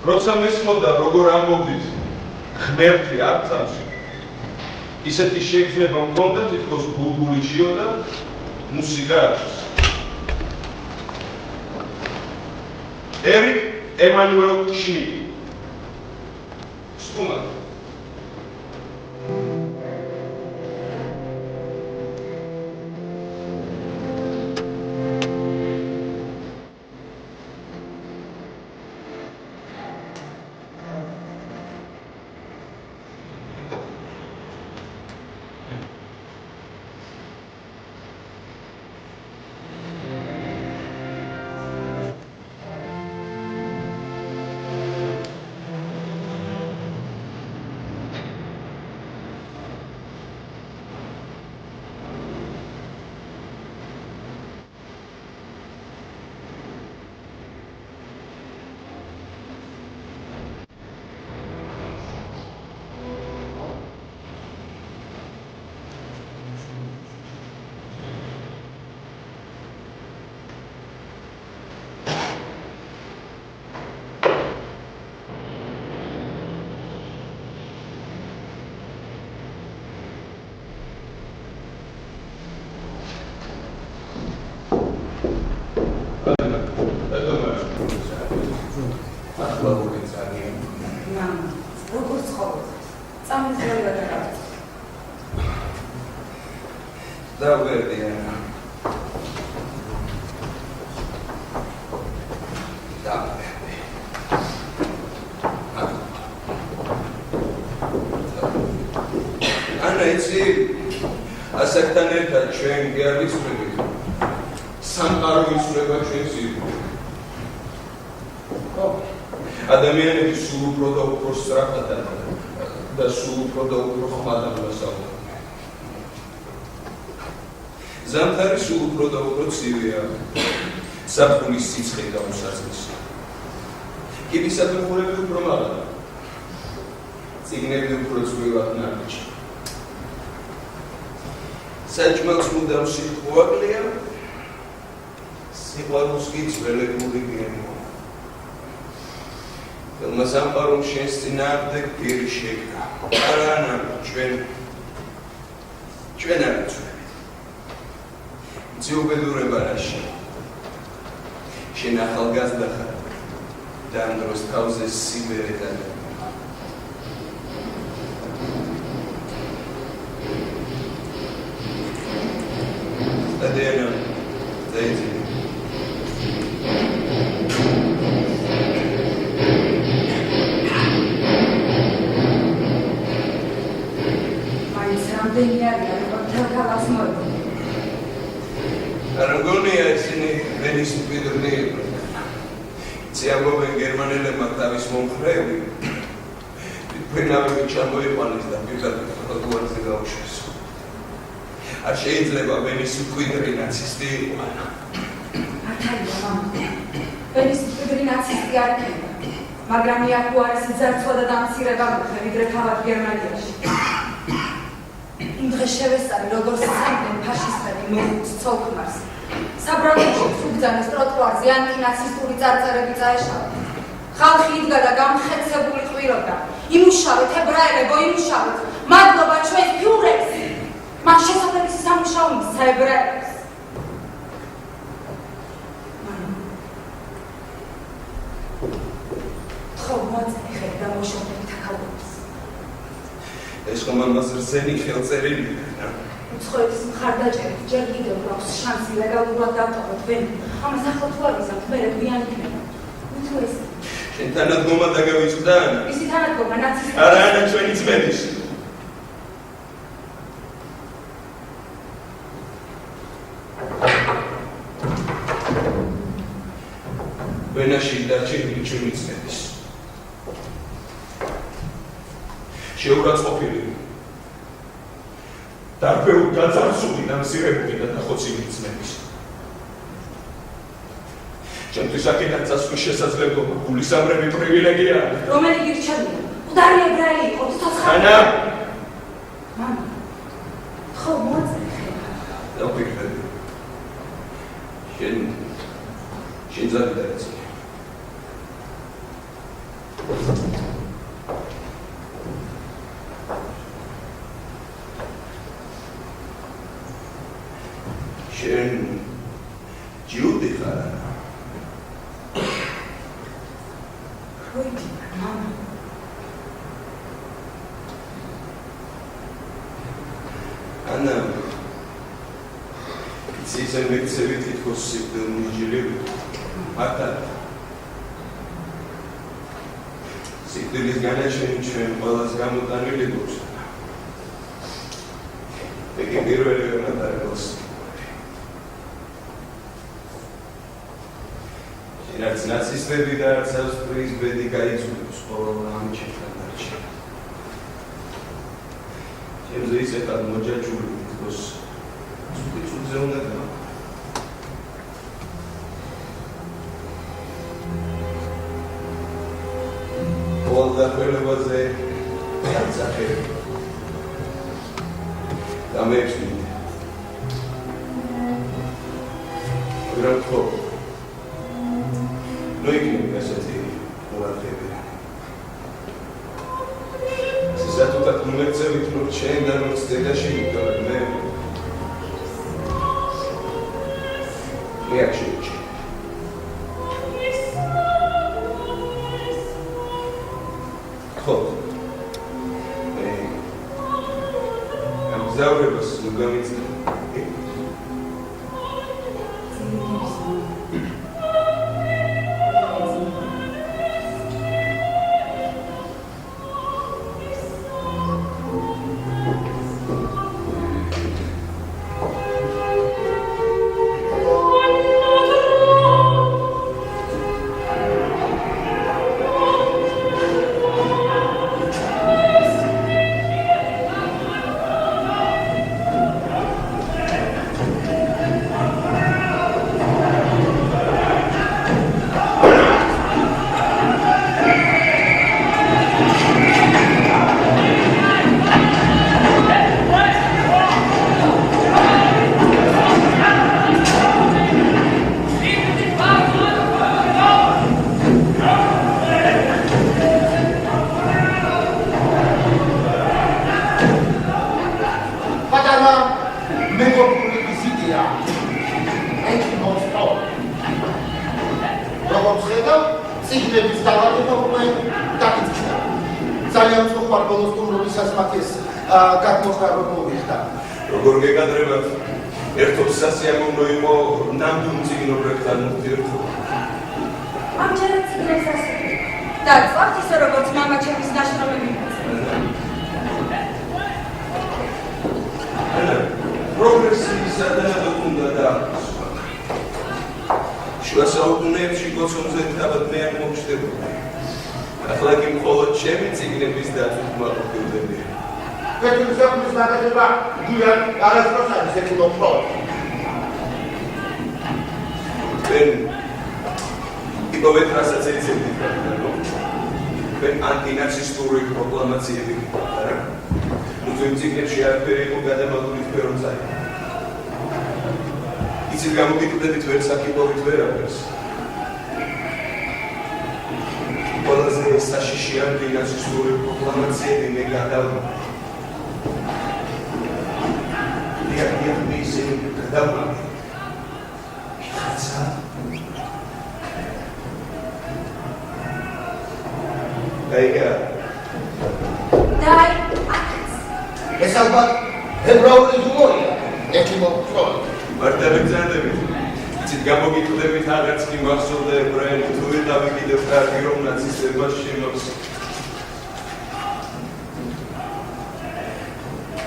როცა მესმოდა როგორ ამბობდით ღმერთი არ წამში ისეთი შეგრძნება მქონდა თითქოს ბულბულიჩიო და მუსიკა აქვს ერიკ ემანუელ შმიდტი სტუმარი ასაკთან ერთად ჩვენ გეავიცვლებით სამყარო იცვლება ჩვენს ირგვლივ. ადამიანები სულ უფრო და უფრო სწრაფად და სულ უფრო და უფრო ხმად ამასწავლებლენ. ზამთარი სულ უფრო და უფრო ცივია. საფულის სიცხე გაუსაწყისია. კიბის საფეხურები უფრო მაღალი. წიგნები უფრო წვრილად ნარჩი. საჭმელს მუდამ სიტყვა აკლია, სიყვარულს კი ძველებული გემო. filma სამყარომ შენს წინააღმდეგ პირი შეკრა. არანა ჩვენ არ ვცვლებით. ძიუბედურება რაში. შენ ახალგაზრდა ხარ და ამ დროს თავზე სიმერე დადება. Adriana, Daisy. Aragonia isini venis pidurni. Tsiagoven germanele matavis monkhrevi. Pinavi chamboipanis da pitat rotuarzi gaushis. არ შეიძლება ვენის მკვიდრი ნაცისტი იყო. აკაია მამა. ვენის მკვიდრი ნაცისტი არ იქნება. მაგრამ იაკუარის ძარცვა და დამცირება მოხდა ვიდრე თავად გერმანიაში. იმ დღეს შევესწარი როგორც სამდნენ ფაშისტები მოუწ ცოლქმარს. საბრალოში ფუგძანის ტროტუარზე ანტინაცისტური წარწერები წაეშალა. ხალხი იდგა და გამხეცებული ყვიროდა. იმუშავეთ ებრაელებო, იმუშავეთ. მადლობა ჩვენს ფიურერს. Man შესაძლებელი სამუშაო მისცა ებრაელებს. ხომოძე ხე და მოშორებით თაკაურებს. ეს ხომ ამას რზენი ხელწერილია. უცხოეთის მხარდაჭერით ჯერ კიდევ გვაქვს შანსი ლეგალურად დავტოვოთ ვენი. ამას ახლა თუ ავიზამთ, მერე გვიან იქნება. თუ ეს შენ თანადგომა დაგავიწყდა? ისი თანადგომა ნაცისტები. არა, ანა ჩვენი ძმების. ვენაში დარჩენილი ჩვენი ძმების. შეურაცხყოფილი. დარბეული გაძარცული დამსირებული და დახოცილი ძმების. ჩემთვის აქედან წასვლის შესაძლებლობა გულისამრები პრივილეგია. რომელი გირჩევია? მკვდარი ებრაელი იყო, ცოცხალი. ანა. მამა. ხო, მოაწეხე. დავფიქრები. შენ ზარი დაეცი. შენ ჯიუტი ხარ? როიჯი, მამა. ანა ისე მეცევი თითქოს სიკვდილმოჯილები მართლა სიკვდილის განაჩენი ჩვენ ყველას გამოტანილი გვაქვს. იგი პირველი უნდაეროს. რაც ნაცისტები და რაც ავსტრიის ბედი გაიწვიოს ყოველ ამჩეთთან დარჩა. ჩემზე ისეთად მოჯაჭვული თითქოს ცუდზე უნდა გავა. ყველაფერზე განსახე დამეწვი გრაფო ნოიქნები ასეთი ყურადღება სისათუთა მომეწევით რომ ჩვენ და რომ ცდედაში ვიყავ მე რეაქცია Zauribus, Lugamitz.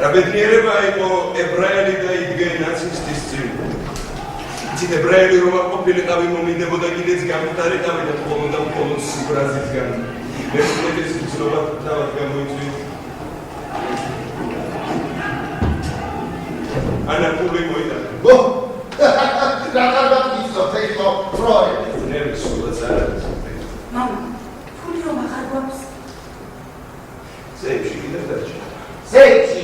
Rabedniereba იყო ებრაელი და იდგენ ნაცისტის წინ. იცით ებრაელი რომ არ ყოფილიყავი მომიდებოდა კიდეც გამხდარიყავი და მხოლოდ და მხოლოდ სიბრაზისგან. მესმედეს ცნობა თავად გამოიწვია. ანა პული მოიტანა. რა კარგად იცნო თექნო ფროი. ნერვი სულაც არ არის. მამა, ფული რომ აღარ გვაქვს. ზეებში კიდევ დარჩა. ზეებში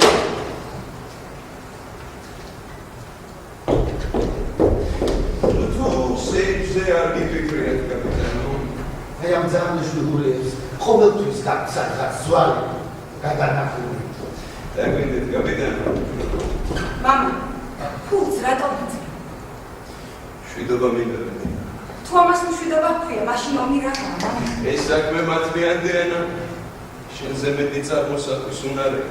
ამ ძანიშვილებს ყოველთვის გაგცახა ზვალი გადანახული. დაგვიდეთ კაპიტანი. მამა, ფულს რატომ იწევ? შვიდობა მინდა. თუ ამას მშვიდობა ჰქვია, მაშინ ომი რა გავა? ეს საქმე მათბიანდეანა. შენზე მეტი წარმოსახვის უნარია.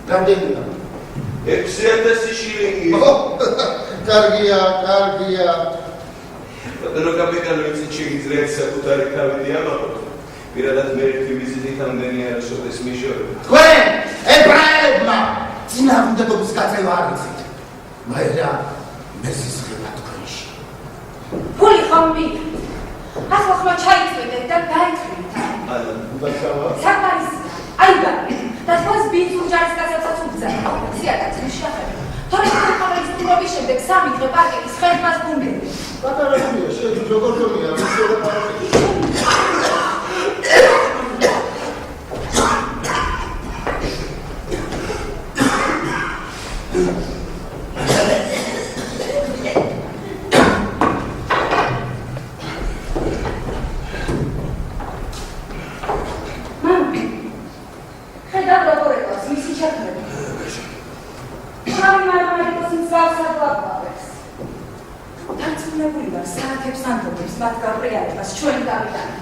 რამდენია? 6,000 შილინგი. კარგია, კარგია. ბატონო კაპიტანო, იცით შეგიძლიათ საკუთარი თავი διამაყოთ. პირადად მე ერთი ვიზიტით ამდენი არასოდეს მიშორებ. თქვენ ებრაელებმა წინააღმდეგობის გაწევა არ იცით. მაგრამ მესისხება თქვენში. ფული ხომ მიგეთ? ახლა ხმა ჩაიწვიდეთ და დაიწვიდეთ. არა, უდაშავა. საკმარისია. აიგა. და თქვენს ბიძულ ჯარისკაცებსაც უბრძანეთ. სიადაც მიშახები. თორემ ხომის სტუმრობის შემდეგ 3 დღე პარკეთის ხელმას გუნდები. პატარებია, შეძ როგორ გონია, მისოლა პარკეთი. მათ გაბრიალებას ჩვენ კაპიტანი.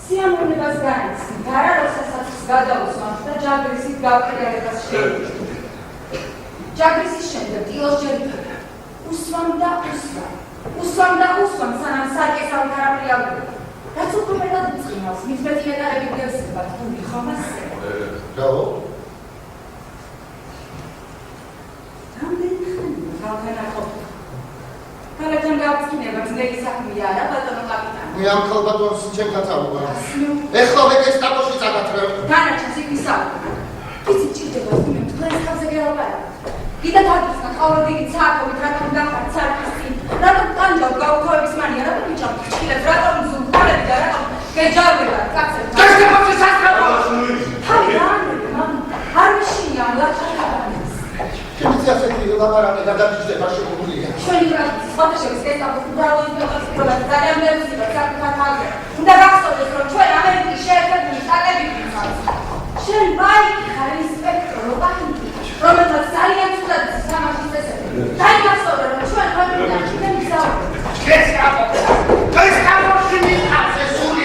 სიამოვნებას განიცდით, არა როდესაც გადაუსვამთ და ჯაგრისით გაბრიალებას შევიდეთ. ჯაგრისის შემდეგ ტილოს ჯერიფება. უსვამ და უსვამ, სანამ სარკესავთ არ აბრიალდება. რაც უფრო მეტად უწყინავს, მით მეტი მეტარები გევსებათ, გული ხომ ასე? რავო? რამდენი ხანია გავთანაყოფდა? Καλέταν გავწინება ძნელი საქმეა არა ბატონო კაპიტანი. მე ამ ხალბატონს ჩემ გაწავდა. ეხლა მე გესტაპოში წაგათრევ. დანარჩენს იქ ვისაუბრებ. ვიცი ჭირდება თუნდაც თქვენს ხალხზე გელაპარაკოთ. კიდევ თარგმნას ყოველდღიურად საათობით რატომ გახართ სარკის წინ? რატომ ტანჯავ გაუქოების მანია, რატომ იჭამთ ხილებს, რატომ ზულთალები და რატომ გეჯავრებათ კაცებს? გესტაპოში სასწრაფო. თავი არ მიშია ლაჩაკაბანეს. ჩემი ასეთი ლაპარაკი გადაგიჭდება შეგვიძლია. ჩვენი ბრალდების ფოტოშოპის გესტაპოს უბრალოდ მეხსიერებას ძალიან მერწია საკუთარ თავზე. უნდა გახსოვდეს, რომ ჩვენ ამერიკის შეერთებული შტატები ვიყავთ. შენ ბაიკი ხარ ინსპექტორო ბაიკი, რომელსაც ძალიან ცუდად სამართლის წესები. დაიგახსოვდა, რომ ჩვენ ქვეყნიდან ჩვენ ვისაუბრებთ. გესტაპოში მიყავს ეს სული.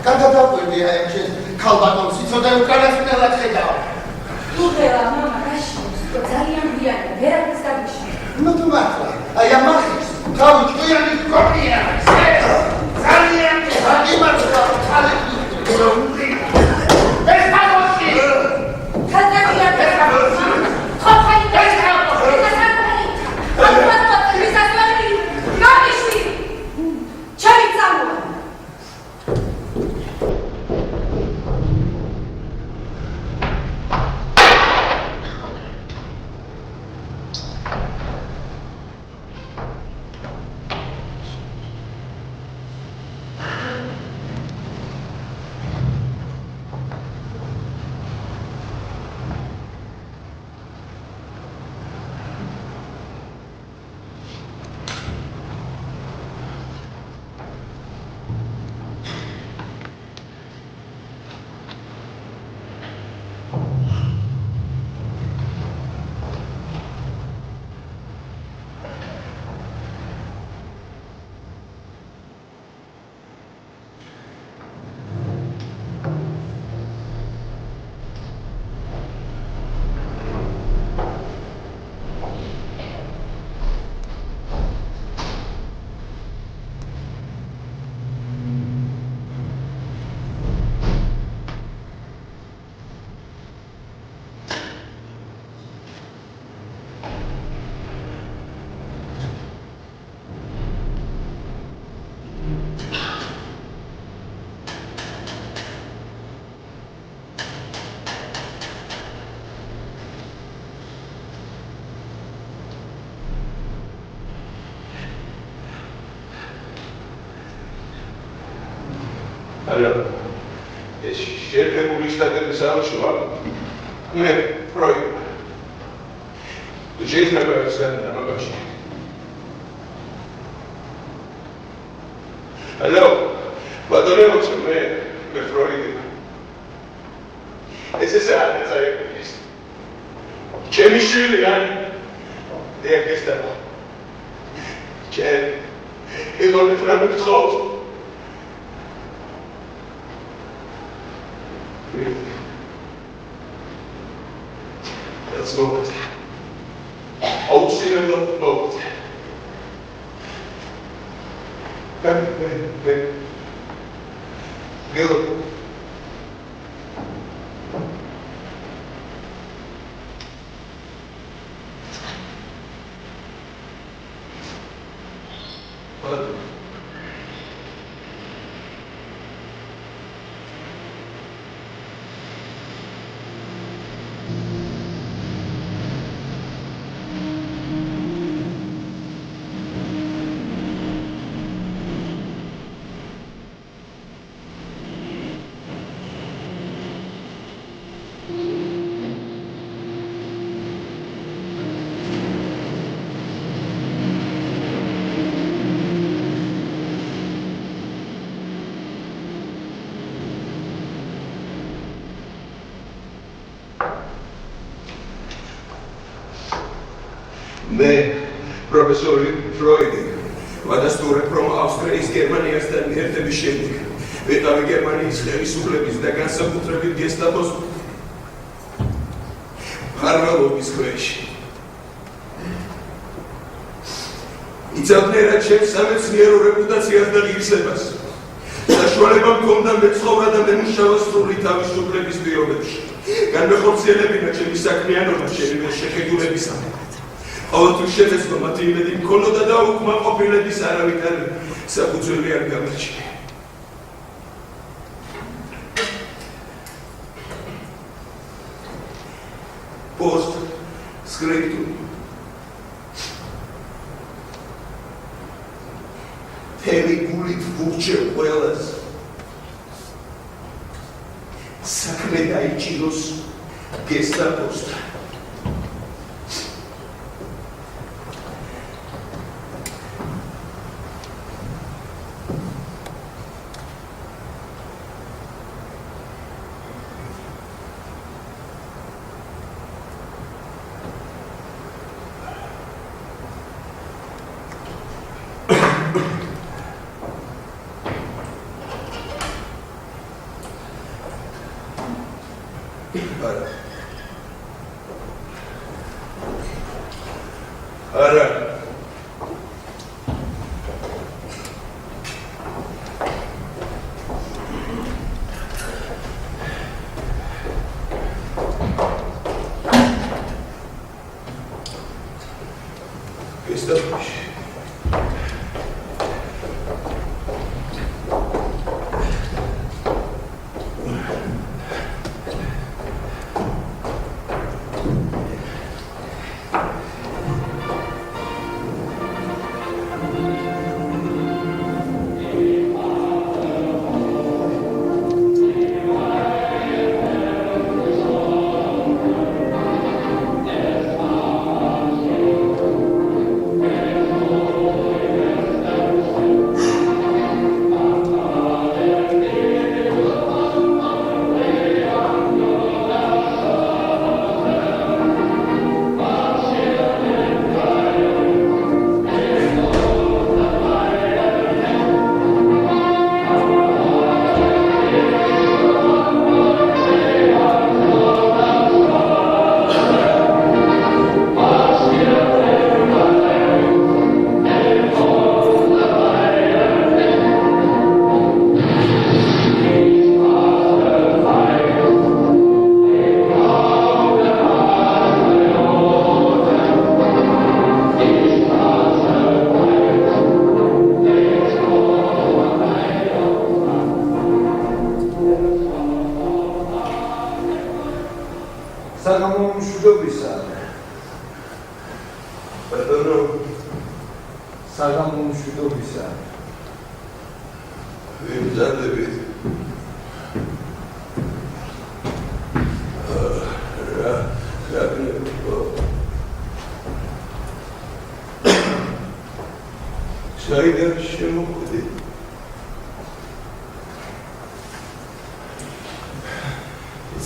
გადადაყვები აი ეს ხალბატონს იცოდა უკანასკნელად ხედავ. უღელა მამა გაშინოს, რომ ძალიან გვიანია, ვერაფერს დაგიშინე. ну თუ მართლა აი ამახის თავი ჭკვიანი გქონია ძალიან იმართლა ხალხი ეს თავში ხალხია ეს შეერთებული შტატების სამშობლო მე პროექტ შეიძლება ეს განამაგაში ალო ბატონო მე პროექტ ეს არის საერთოდ ჩემი შვილი ან დიაგესტა ჩემ იგონე ფრამებს ხავს that's moment აუცილებლად moment გელო მე პროფესორი ფროიდი ვადასტურებ რომ ავსტრიის გერმანიასთან ერთების შემდეგ ვიყავი გერმანიის ხელისუფლების და განსაკუთრებით გესტაპოს ფარვალობის ქვეშ იცავდნენ რაც ჩემს სამეცნიერო რეპუტაციას და ღირსებას საშუალება მქონდა მეცხოვრა და მემუშავა სრული თავისუფლების პირობებში განმეხორციელებინა ჩემი საქმიანობა შენიმე შეხედულებისამე ყოველთვის შეეძლო მათი იმედი მქონოდა და უკმაყოფილების არავითარ საფუძველი არ გამარჩია. Post scriptum. თელი გულით ვურჩევ ყველას საქმე დაიჭიროს გესტაპოსთან. Არა გესტაპოში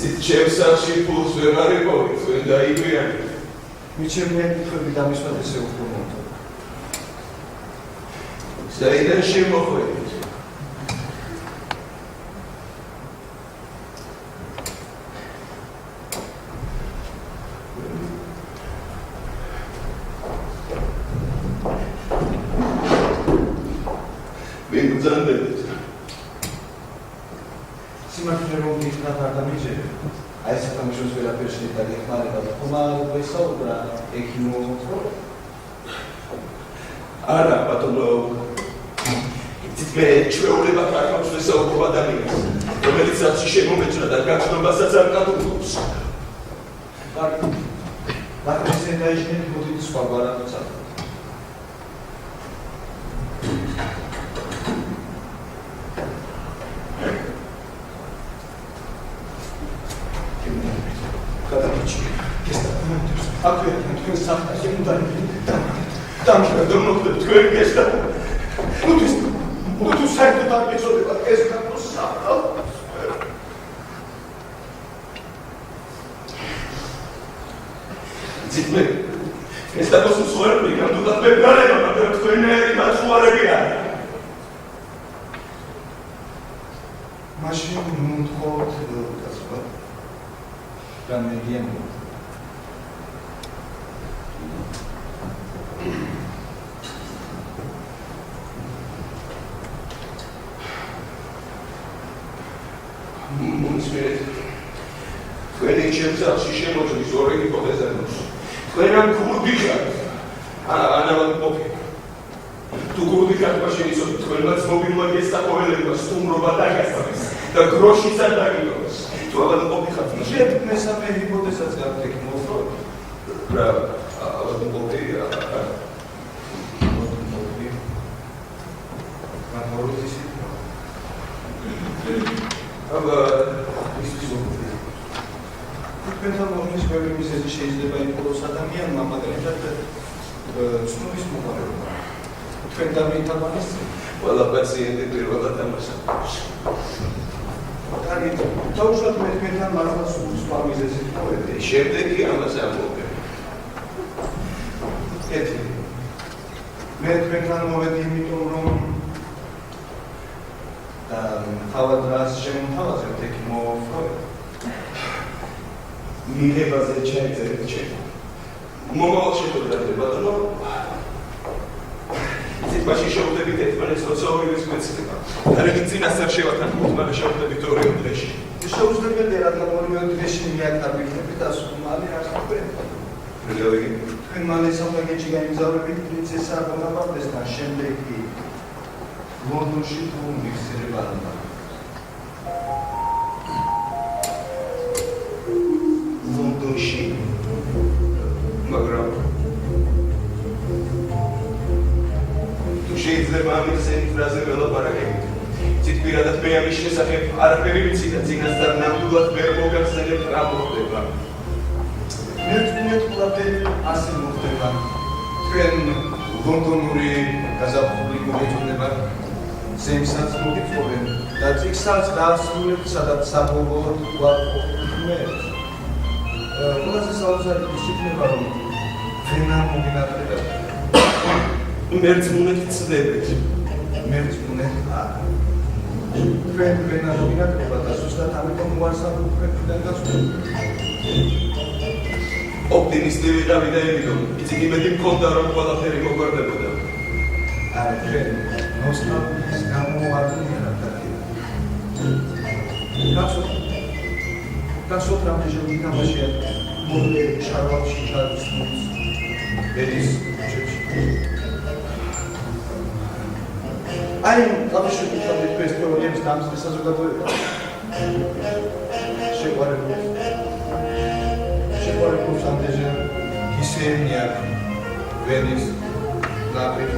იცით, ჩემს სახლში ფულს ვეღარ იყავით, თქვენ დაიგვიანეთ. მიჩემია კითხვები დამისვათ ესე უფრო მომდა. საიდან შემოხვედით? მიგძანდებით. სიმართლე რომ მითხრათ არ დამიჯერე. აი სათამაშოს ვერაფერში დაგეხმარება. ხომა ვესაუბრა ექიმო. არა, ბატონო. იცით, მე ჩვეულება ქართავს ვესაუბრობ ადამიანს, რომელიც სახლში შემომეჭრა და გაცნობასაც არ კატუყობს. მაგრამ ესე დაიჭირეთ მოდით სხვა გვარად წავიდეთ. აქვე თქვენ საფრთხე უნდა დამშრა და მოხდეთ თქვენ გესტა. თუ საერთოდ არ გეწოდება ეს კატოს საფრთხე. ძიტმე ეს დაგოს უცხოები გამდუდათ მე გარება, მაგრამ თქვენერი მაცუარები არა. მაშინ მომთხოვთ გასვა და მედიენ თქვენი ჩემს სახლში შემოჭრის ორი ჰიპოთეზა გვაქვს. თქვენ ამ ქურდი ხართ, ანავად ყოფილი. თუ ქურდი ხართ, მაშინ იცოდეთ, თქვენმაც მობილურმა გესტაპოელებმა სტუმრობა დაგასწრეს და გროშიც არ დაგიგონეს. თუ ავად ყოფილი ხართ, შენ მესამე ჰიპოთეზაც გაქვთ ეგ მოხდა. რა, ავად ყოფილი. მაგოროთისი. აბა თქვენთან მოხდის ბევრი მიზეზი შეიძლება იყოს ადამიანმა, მაგრამ ცნობის მოყარება. თქვენ დამითამაშეს ყველა პაციენტი პირველად ამასაკობს. კარგი, თავშოთ მე თქვენთან მართლა სხვა მიზეზი მოვედი. შემდეგი ამას ამბობენ. ერთი. მე თქვენთან მოვედი იმიტომ რომ და თავად რას შემოთავაზებთ ექიმო ფროიდ. მიღებაზე ჩაეწერეთ ჩემ. მომავალში შევდრებთ, ბატონო. იცით, მაშინ შევხვდებით ერთმანეთს, როცა ორივე გვეცდება. გარეგან წინასწარ შევათანხმოთ, მაგრამ შევხვდებით ორივე დღეში. შეუძლებელია, რადგან ორივე დღეში მიაკარბიქნებით და სულ არ საუბრობთ. თქვენ მალე საფრანგეთში გაიმგზავრებით პრინცესა ბონაპარტესთან, შემდეგ კი ლონდონში თუ მიხსენება არ უნდა. ლონდონში, მაგრამ თუ შეიძლება ამის ფრაზე ველაპარაკებით. იცით, პირადად მე ამის შესახებ არაფერი ვიცი და წინასწარ ნამდვილად ვერ მოგახსენებ რა მოხდება. მე თქვენ ყველაფერი ასე მოხდება. თქვენ ლონდონური გაზაფხული მოგეწოდება. ზემსაც მოგიწოვენ და წიგნსაც დაასრულებთ, სადაც საბოლოოდ ვაყოფთ. ყველაზე საოცარი ის იქნება, რომ ვენა მოგინატრება. მერწმუნეთ ცდებით. მერწმუნეთ არა. თქვენ ვენა მოგინატრება და ზუსტად ამიტომ უარსაბ თქვენთან გასვლა. ოპტიმისტი ვიყავი და იმედო, იცით, იმედი მქონდა, რომ ყველაფერი მოგვარდებოდა. არა, თქვენ ნოსტალგიის გამო არ გინახავთ. გასვოთ რამდენჯერ თამაშია მოვლე შარვალში ჩარსმის ედის ჩეჩი. აი, თავშეში თავი ფესტივალების დამსწრე საზოგადოება. შეყვარებულს ამდენჯერ ისენი აქ ვენის ნაპირ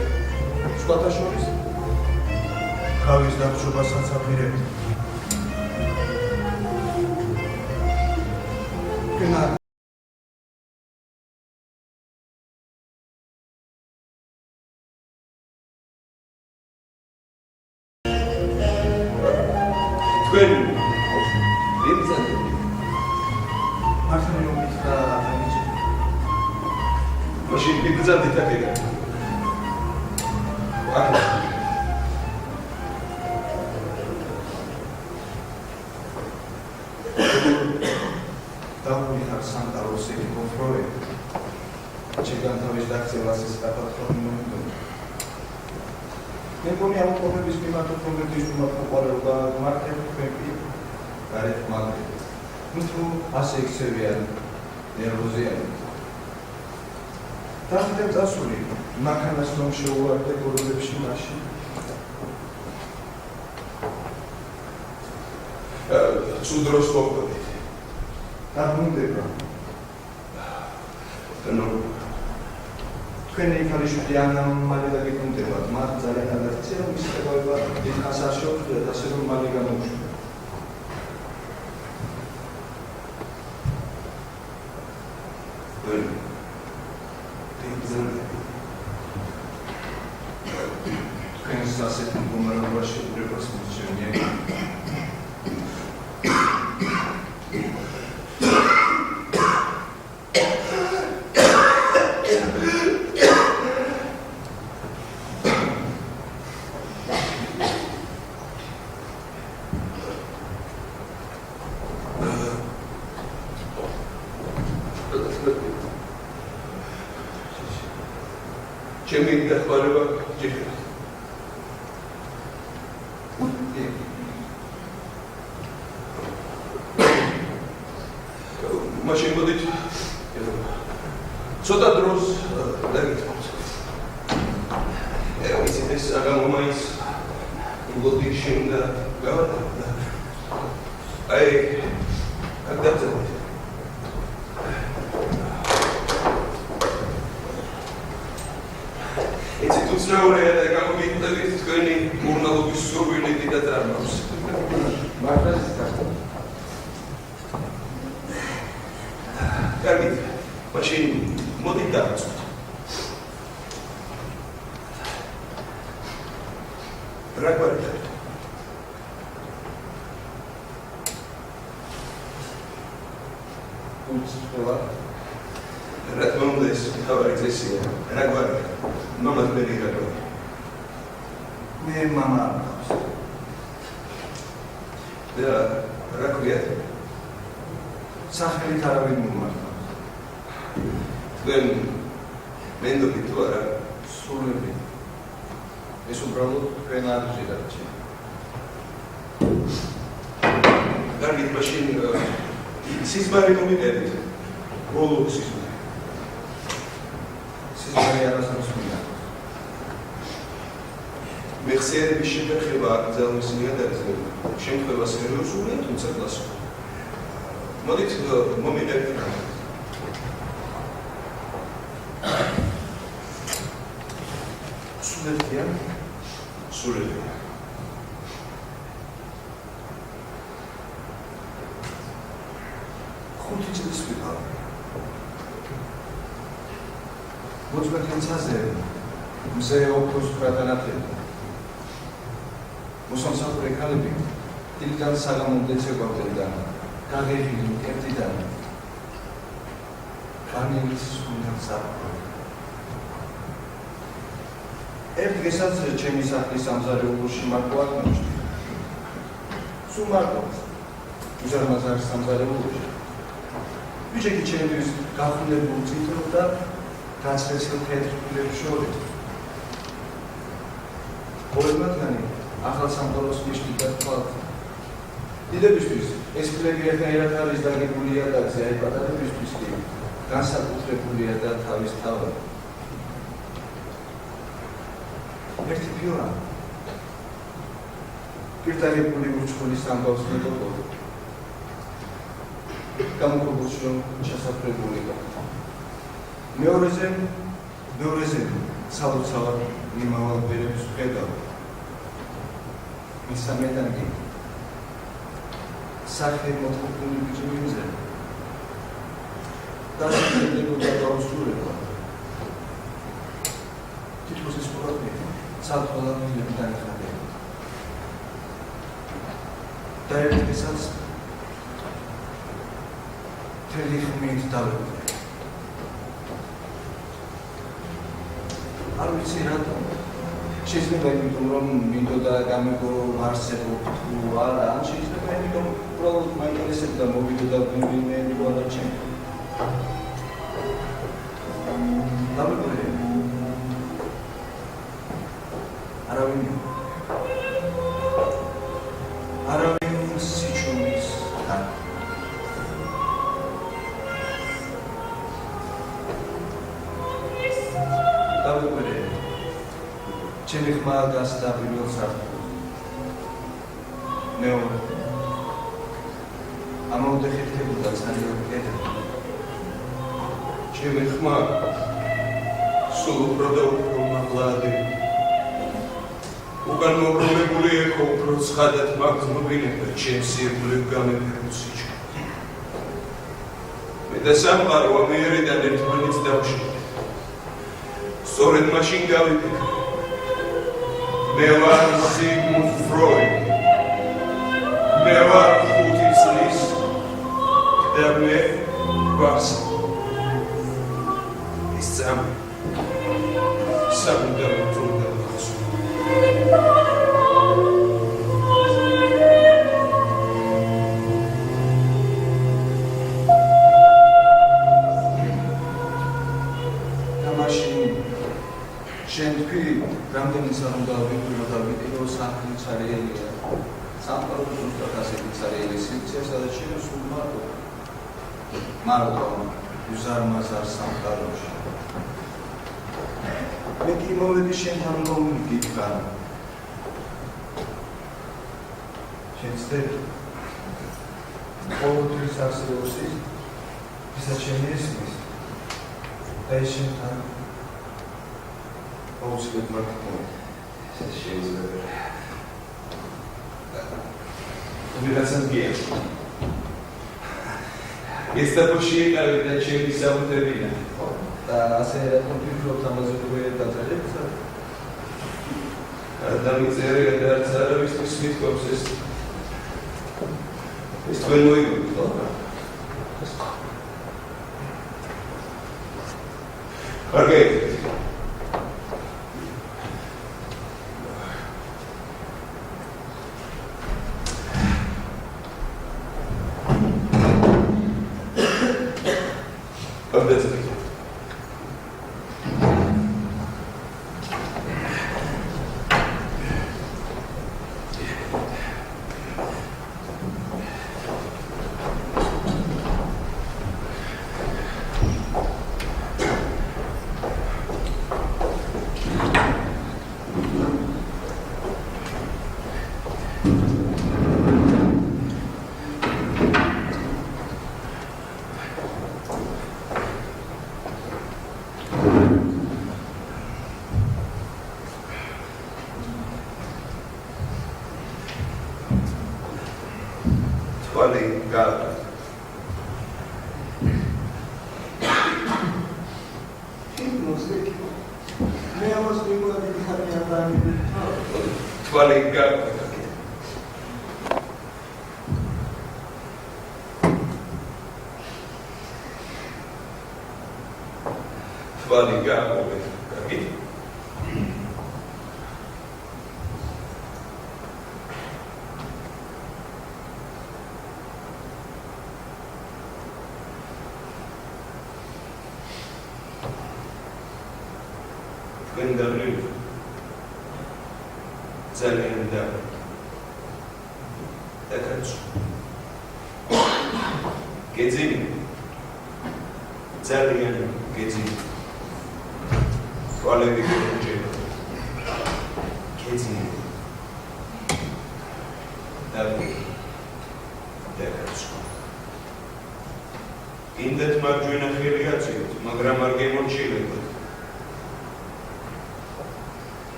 სხვათა შორის გავის დაბჭობასაც აპირებთ. თქვენ ვიმზადეთ მაშინ მიბრძანდით აქედან. დავუიხარ სანტაროს ეკონტროლე. ჩემთან თავის დაქცევას ეს დაფარული მომენტი. მე მგონი ამ პრობლემის მიმართ პრობლემის მოყოლება მარტივ თქვენი გარეთ მაგარი. თუ ასე იქცევიან ნერვოზიანი. დავდებ წასული მანქანას რომ შეუვარდე გოროლებში მაშინ. სუდროს მოყვებით. დაბრუნდება. ნუ თქვენი ქალიშვილი ანამ მალე დაგეკუნდებათ. მათ ძალიან ადარცია რომ ის ხებავება დიდხანს არ შეუძლია და ასე რომ მალე გამოუშვება. თქვენს ასეთ მდგომარეობაში უბრალოდ მოსჩენია. ჩემი დახმარება ჯერა. მაშინ მოდით ცოტა დროს დაგიწყოთ. ისეთ ეს საგამომაის გოდი შენდა გავარდა. აი აქ დავწეროთ. უცნაურია და გამოგიტანეთ თქვენი მურნალობის სურვილი დიდად წარმავს. მართლაც ისაა. კარგით, მაშინ მოდით დავიწყოთ. რა გვარით? უცნაურია. რა თქმა უნდა ეს თავარი წესია. რა გვარით? მამას მე რიგარო. მე მამა აქვს. და რა ქვია? სახელით არავინ მომართავს. თქვენ მენდობი თუ არა? სულები. ეს უბრალოდ თქვენ არ ჟირაჩი. კარგით, მაშინ სიზმარი მომიყევით. ბოლო სიზმარი. სიზმარი არასდროს მია. მეხსიერების შეგეხება აკრძალვის ნიადაგზე შემთხვევა სერიოზულია, თუმცა კლასიკურია. მოდით მომიყევით. სულებია. სულებია. ხუთი წლის ვიყავ. მოწმეთენცაზე მზე ოქროს ბრატანათები. მოსამსახურე ქალები დილიდან საღამომდე ცეკვავდნენ და გაღებილი მკერდიდან განელის სუნდან საფრო. ერთ დღესაც ჩემი სახლის სამზარეულოში მარტო არ მოვჭდი. სულ მარტო უზარმაზარი სამზარეულოში. ბიჭები ჩემთვის გახუნებულ წითელ და გაცრეცილ თეთრ ფულებს შორის. ორი მათგანი ახალ სამყაროს მიშნით თქვათ. დიდებისთვის ეს ფლები ერთნაირად არის დაგებული იატაკზე, აი პატარებისთვის კი განსაკუთრებულია და თავისთავად. ერთი ფიორა პირდაღებული ურჩხულის ამბავს მეტყობა. გამოყენებულში რომ შესაძლებელი იყო. მეორეზე სალოცავად იმავალ ბერებს ვხედავ. მესამედან კი სახე მოწყობილი ბიჭებზე დასახელებოდა გაუსრულება. თითქოს ეს პრობლემა ცალკეულად განიხადა. და ერთ დღესაც თელი ხმით დავებდი. არ ვიცი რატომ. შეიძლება იმიტომ რომ მინდოდა გამიგო არსებობ თუ არა, ან შეიძლება იმიტომ უბრალოდ მაინტერესებდა მოვიდოდა ვინმე თუ არა ჩემ. დავიკვირდი. არავინ სიჩუმის თან. დავიკვირდი. ჩემი ხმა გასდა პირველ სართულზე. მეორე. ამავე ხერხებოდა ძალიან კეთილი. ჩემი ხმა სულ უფრო და უფრო მაღლადი. უკან მობრუნებული ეხო უფრო ცხადად მაგზნობინებდა ჩემს სიკვდილებ გამეფებულ სიჩქარეს. მე და სამყარო ამიერიდან ერთმანეთს დავშლით. სწორედ მაშინ გავიგე. მე ვარ სიგმუნდ ფროიდი. მე ვარ 5 წლის და მე ვარ ის სამუდამო თუნდა ვახსოვ. შენ თქვი რამდენიც არ უნდა ვიყო და ვიყო საქმე ცარიელია. სამყარო ზუსტად ასეთი ცარიელი სივრცეა, სადაც შენ სულ მარტო უზარმაზარ სამყაროში. მე კი მოვედი შენთან რომ გითხრა. შენ ცდები ყოველთვის არსებობს ვისაც შენი ესმის და ეს შენთან აუცილებლად მართლა შეიძლება. ვიღაცამ გია. ეს დაფუში ეკავი და ჩემი საუბრებია. და ასე რატომ ვფიქრობ ამაზე თუ დაწერებს? დამიწერე და არც არავისთვის მithქვობს ეს თქვენ მოიგონთ, ხო? კარგი.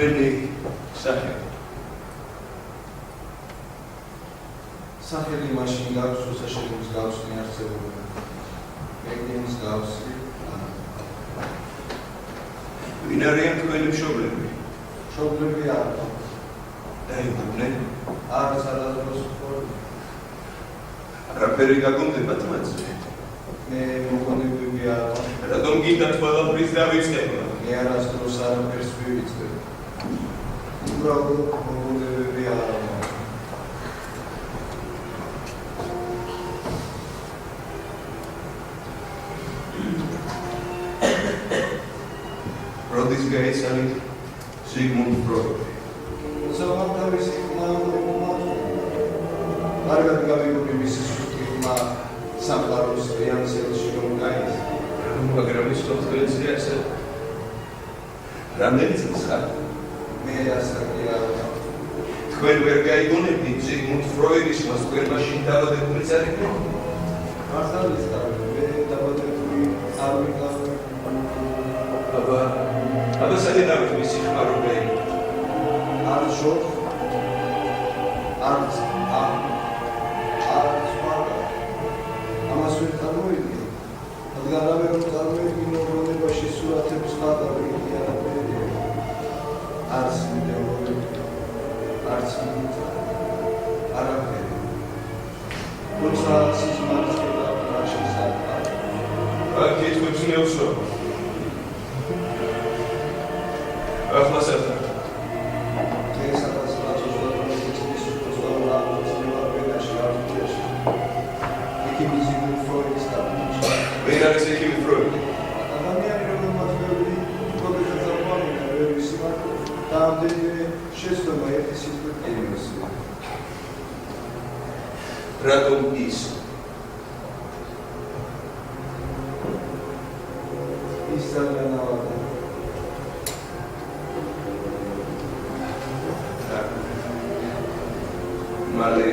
თქვენი სახე. სახელი მაშინ გაქვს, როცა შეგიძლია გავხსნი არსებობა. მეგონის გავხსნი. ვინ არიან თქვენი მშობლები? მშობლები არა. დაიღუპნენ? არის არასდროს ხო. არაფერი გაგონდებათ მათზე? მე მოგონებები არა. რატომ გინდათ ყველაფრის დავიწყება? მე არასდროს არაფერს ვივიწყებ. უბრალოდ მოგონებები არა. როდის გაიცანით ზიგმუნდ ფროიდი? ზოგადად კარგად გავიგები მისი სულთმა სამყაროს რეალიზაციაში რომ გაიც. მაგრამ ის თოთხმეტი ასე რამდენი წელს ხარ? მე ასაკი არა. თქვენ ვერ გაიგონებთ ზიგმუნდ ფროიდის მოსკოვში დაბადებული წარიგი? მართალიც მე დაბადებული არ ვიყავ. აბა სადავით მისი ხმარობელი? არ შოხ არც ამას ვერ წარმოიდგინე. რადგან რა ვერ წარმოიდგინე რომლებაში სურათებს ხატავი არაფერი. არც ვიდეო, არც არაფერი. როცა სიზმარს გადავაშენ საკითხი. კითხვებს მეუსვამ. ახლა საერთოდ ვერ არის ექიმი ფროიდი? ადამიანი რომელმაც ბევრი ჰიპოთეზა წარმოადგენდა, ბევრი სიმართლე და ამდენივე შეცდომა ერთი სიტყვით ემოსია. რატომ ის? ის ძალიან ავადდა. მალე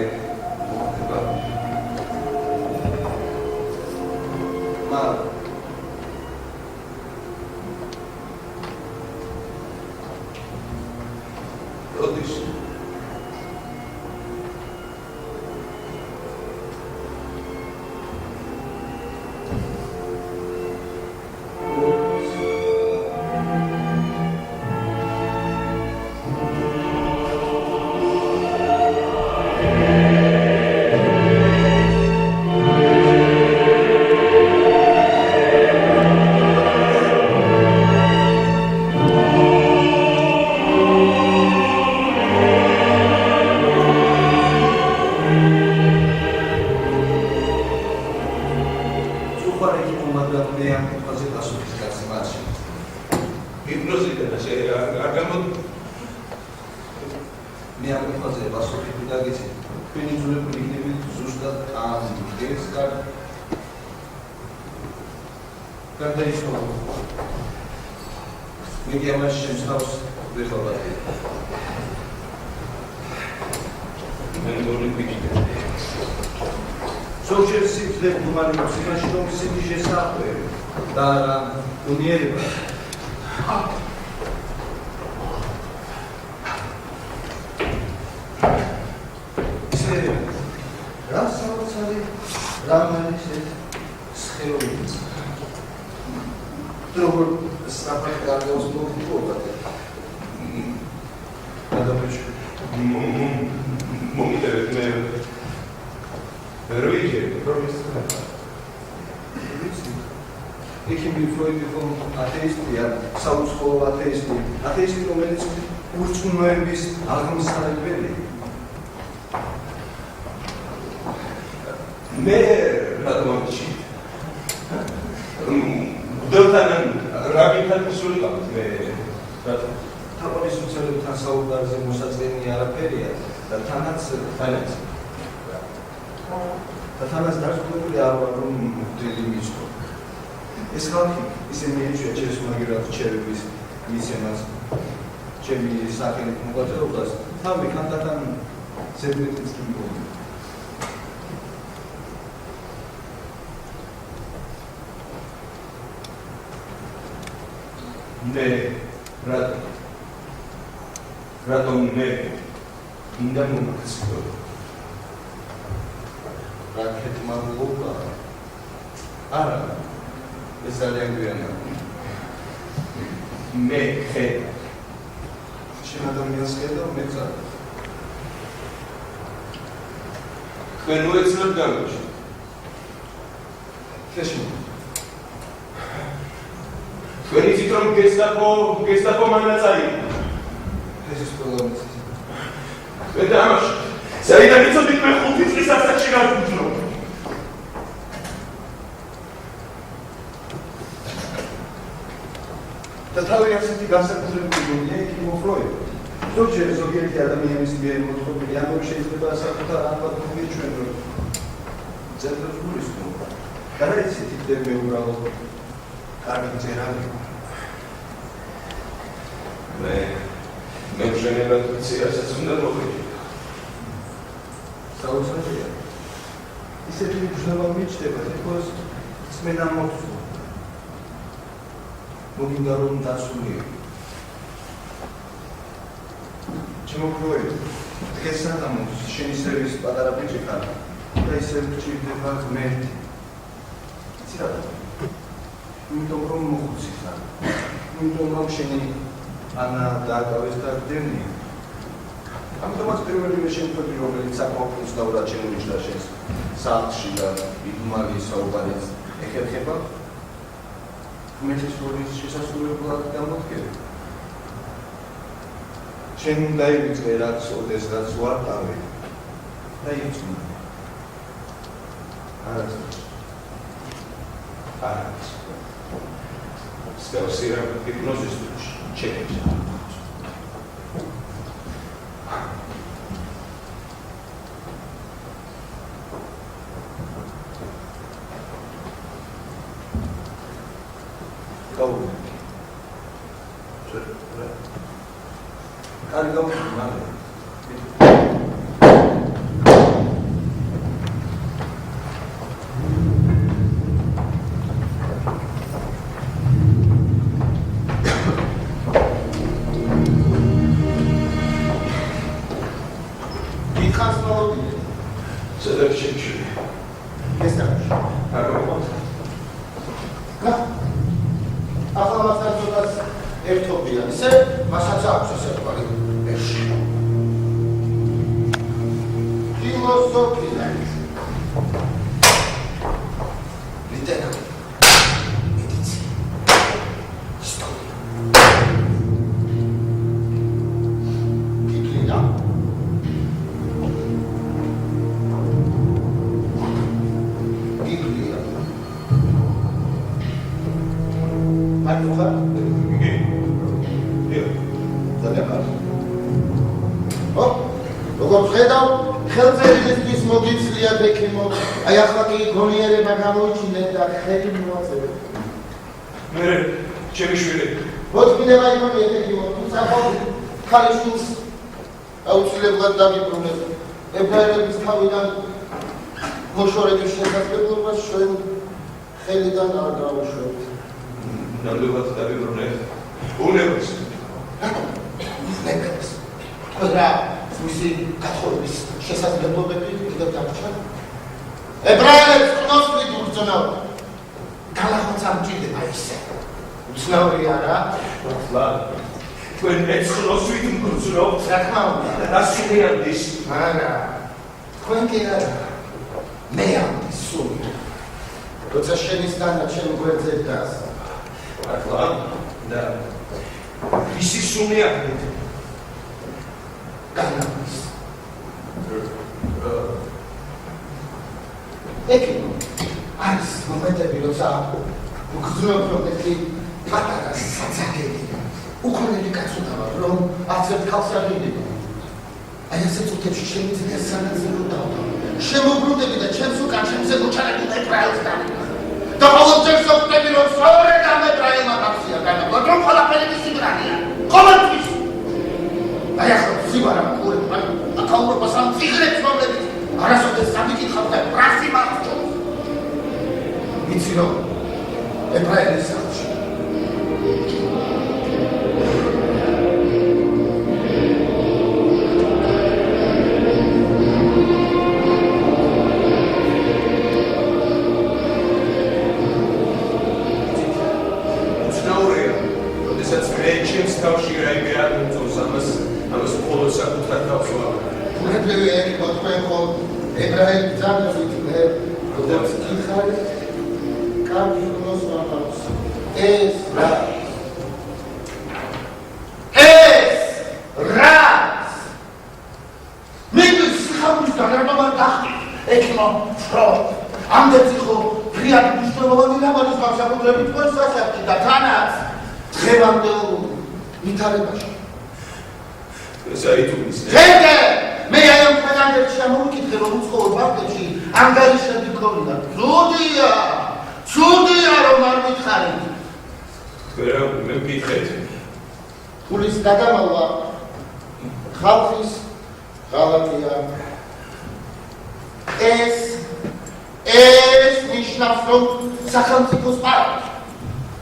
როდის? რატომ მე მინდა მომაქციო? რაკეტმა მოგვა. არა, ეს ძალიან გვიანია. მე ხედავ. შენ ადამიანს ხედავ, მე წარ. თქვენ უეცრად გამოჩნდით. შეშინ. თქვენ იცით რომ გესტაპო მანაწარი. ეს ის პროგრამის. მე დამაშ. საიდან იცოდით მე 5 წლის ასაკში გავუძრო. და თავი ასეთი განსაკუთრებული იქ მოფლოე. ზოგჯერ ზოგიერთი ადამიანის მიერ მოთხოვილი ამბები შეიძლება საკუთარ ამბად მოგიჩვენ რომ ძებნობს გულისხმობა. და რა იცით იქნებ მე უბრალოდ კარგი წერალი. მე მშვენივრად ვიცი რასაც უნდა მოხდე. საოცრია. ისეთი მგზნობა მიჩნდება თითქოს წმენა მოხსნა. მოგინდა რომ დასულიყო. შემოგვიყვეთ დღეს საღამოს შენი სერვის პატარა ბიჭი ხარ და ისევ გჭირდება ღმერთი. იცი რა? იმიტომ რომ მოხუცი ხარ. იმიტომ რომ შენი ანა დააკავეს და გდევნია. ამიტომაც პირველივე შემთხვევაში რომელიც საკმაოდ უცნაურად შემოიჭრა შენს სახლში და იდუმალი საუბარიც ეხერხება ღმერთის როლის შესასრულებლად გამოდგება. შენ დაივიწყე რაც ოდესღაც ვარ თავი და იწვნა. არაც. მსგავსი რა ჰიპნოზის ჩეკებს. Kali kamu gimana? Dikhas mau di. Sedang sih. Kesana. Apa mau? Nah, apa masalah tugas ერთობია. ისე მასაც აქვს ესე თქვი. ფილოსოფია. ლიტერატურა. მედიცინა. ისტორია. ბიბლია. ბიბლია. მართლა როგორც ხედავ, ხელწერილისთვის მოგიცლია ბექიმო. აი ახლა კი გონიერება გამოიჩინეთ და ხელი მოაწევეთ. მე ჩემი შვილი. მოწმინდება იმონია ბექიმო, თუმცა ქალიშვილს აუცილებლად დაგიბრუნებ. ებრაელების თავიდან მოშორების შესაძლებლობას ჩვენ ხელიდან არ გავუშვებთ. ნამდვილად დაგიბრუნებ. უნებას. ნებას. რა მისი კათოლიკის შესაძლებლობები კიდევ დარჩა. ებრაელებს ყნოსვით უბრძნავთ. გალახოცა მჭირდება ისე. უცნაური არა? ახლა თქვენ ეცნოსვით უბრძნავთ. რა თქმა უნდა. და სულიანდის. არა. თქვენ კი არა. მე ამის სული. როცა შენისგანა ჩემ გვერდზე დგას. ახლა და ვისი სულიანდით? განავის. ეკინო, არის მომენტები, როცა უგრძნობ რომ ერთი პატარა საცაგელი უქონელი კაცუდა ვარ, რომ არც ერთ ხალხს არ ვიდები. აი ასე წუთებში შემიძლია სანაცვლოდ დავდო. შემოbrunდები და ჩემს უკან ჩემზე მოჩარებულ ებრაელს დავიღე. და ყოველჯერ ვხვდები, რომ სწორედ ამ ებრაელმა გახსია განავა, რომ ყველაფერი მისი ბრალია. ყოველთვის აი ახლა სიბარა მყურებ, აი აკაურობას ამ ციგნებს რომლებიც არასოდეს სამიკითხავ და პრასი მახჭობს. ვიცი რომ ებრაელის სახლში საკუთარ თავს ვამბობ. Ურთლივი ეკო თქვენ ხომ ებრაელი ბრძანებით მე როგორც იხარი კარგი გნოს ვამბობს. ეს რა Ekimo, front. Ამდეც იყო ფრიად მნიშვნელოვანი რამანის განსაკუთრებით თქვენ სასახში და თანაც დღევანდელ ვითარებაში. საიტუმის. Ხეთე, მე აი ამ ფანანდებში ამოვიკითხე რომ უცხოურ ბანკებში ანგარიშები ქონდა. ცუდია რომ არ მითხარით. რა მე მკითხეთ. ფულის გადამალვა ხალხის ღალატია. ეს ნიშნავს რომ სახელმწიფოს პარკი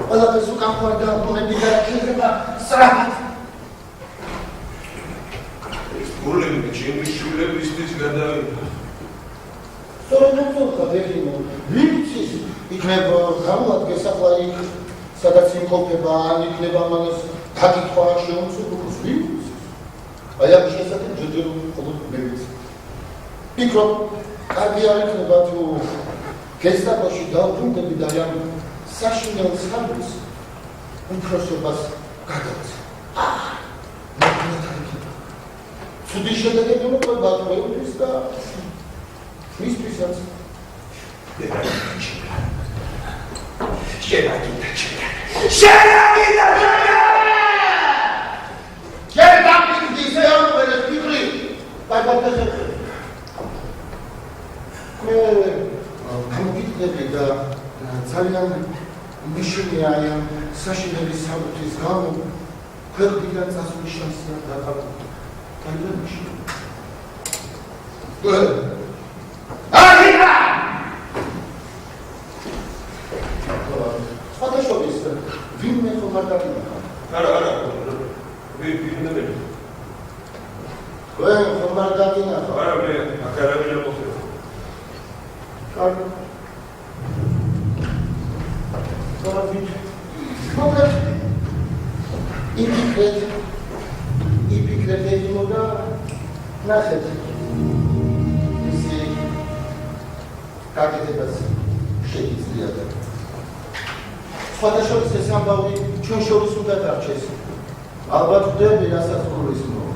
ყველაფერს უკან ხوارდა მომები და შეიძლება სწრაფად ეს პრობლემა ჩემი შვილებისთვის გადავიდა სწორედ ვექიმო ვინცის იქნება გამოადგეს ახლა იქ სადაც იმყოფება ან იქნება მანეს დაკითხვა შეუძლებელი ვინც აი ამ შესაძლებლად ჯერჯერ ყოველ მევიც ფიქრობ კარგი არ იქნება თუ გესტაპოში დავბრუნდები და ამ საშინელ სამბის უფროსობას გადავწე. ცუდი შედეგები მოყვება თქვენთვის და მისთვისაც. გამოგიდგები და ძალიან მიშინია ამ საშინელი საბუთის გამო ქვეყნიდან წასვლის შანსი არ დაკარგული. ძალიან მიშინია. სხვადასხვის ვინმე ხომ არ დაგინახა? არა, ვინმე მე. ვენ ხომ არ დაგინახა? არა, მე აქ არავინ არ მოხდება. Carlo. Mogę i pikret mogę nachyć. Jeśli takie teraz siedzieć z diatem. Სხვადასხვა ეს ამბავი ჩვენ შორის უნდა დარჩეს. ალბათ ვდები რასაც გულისხმობ.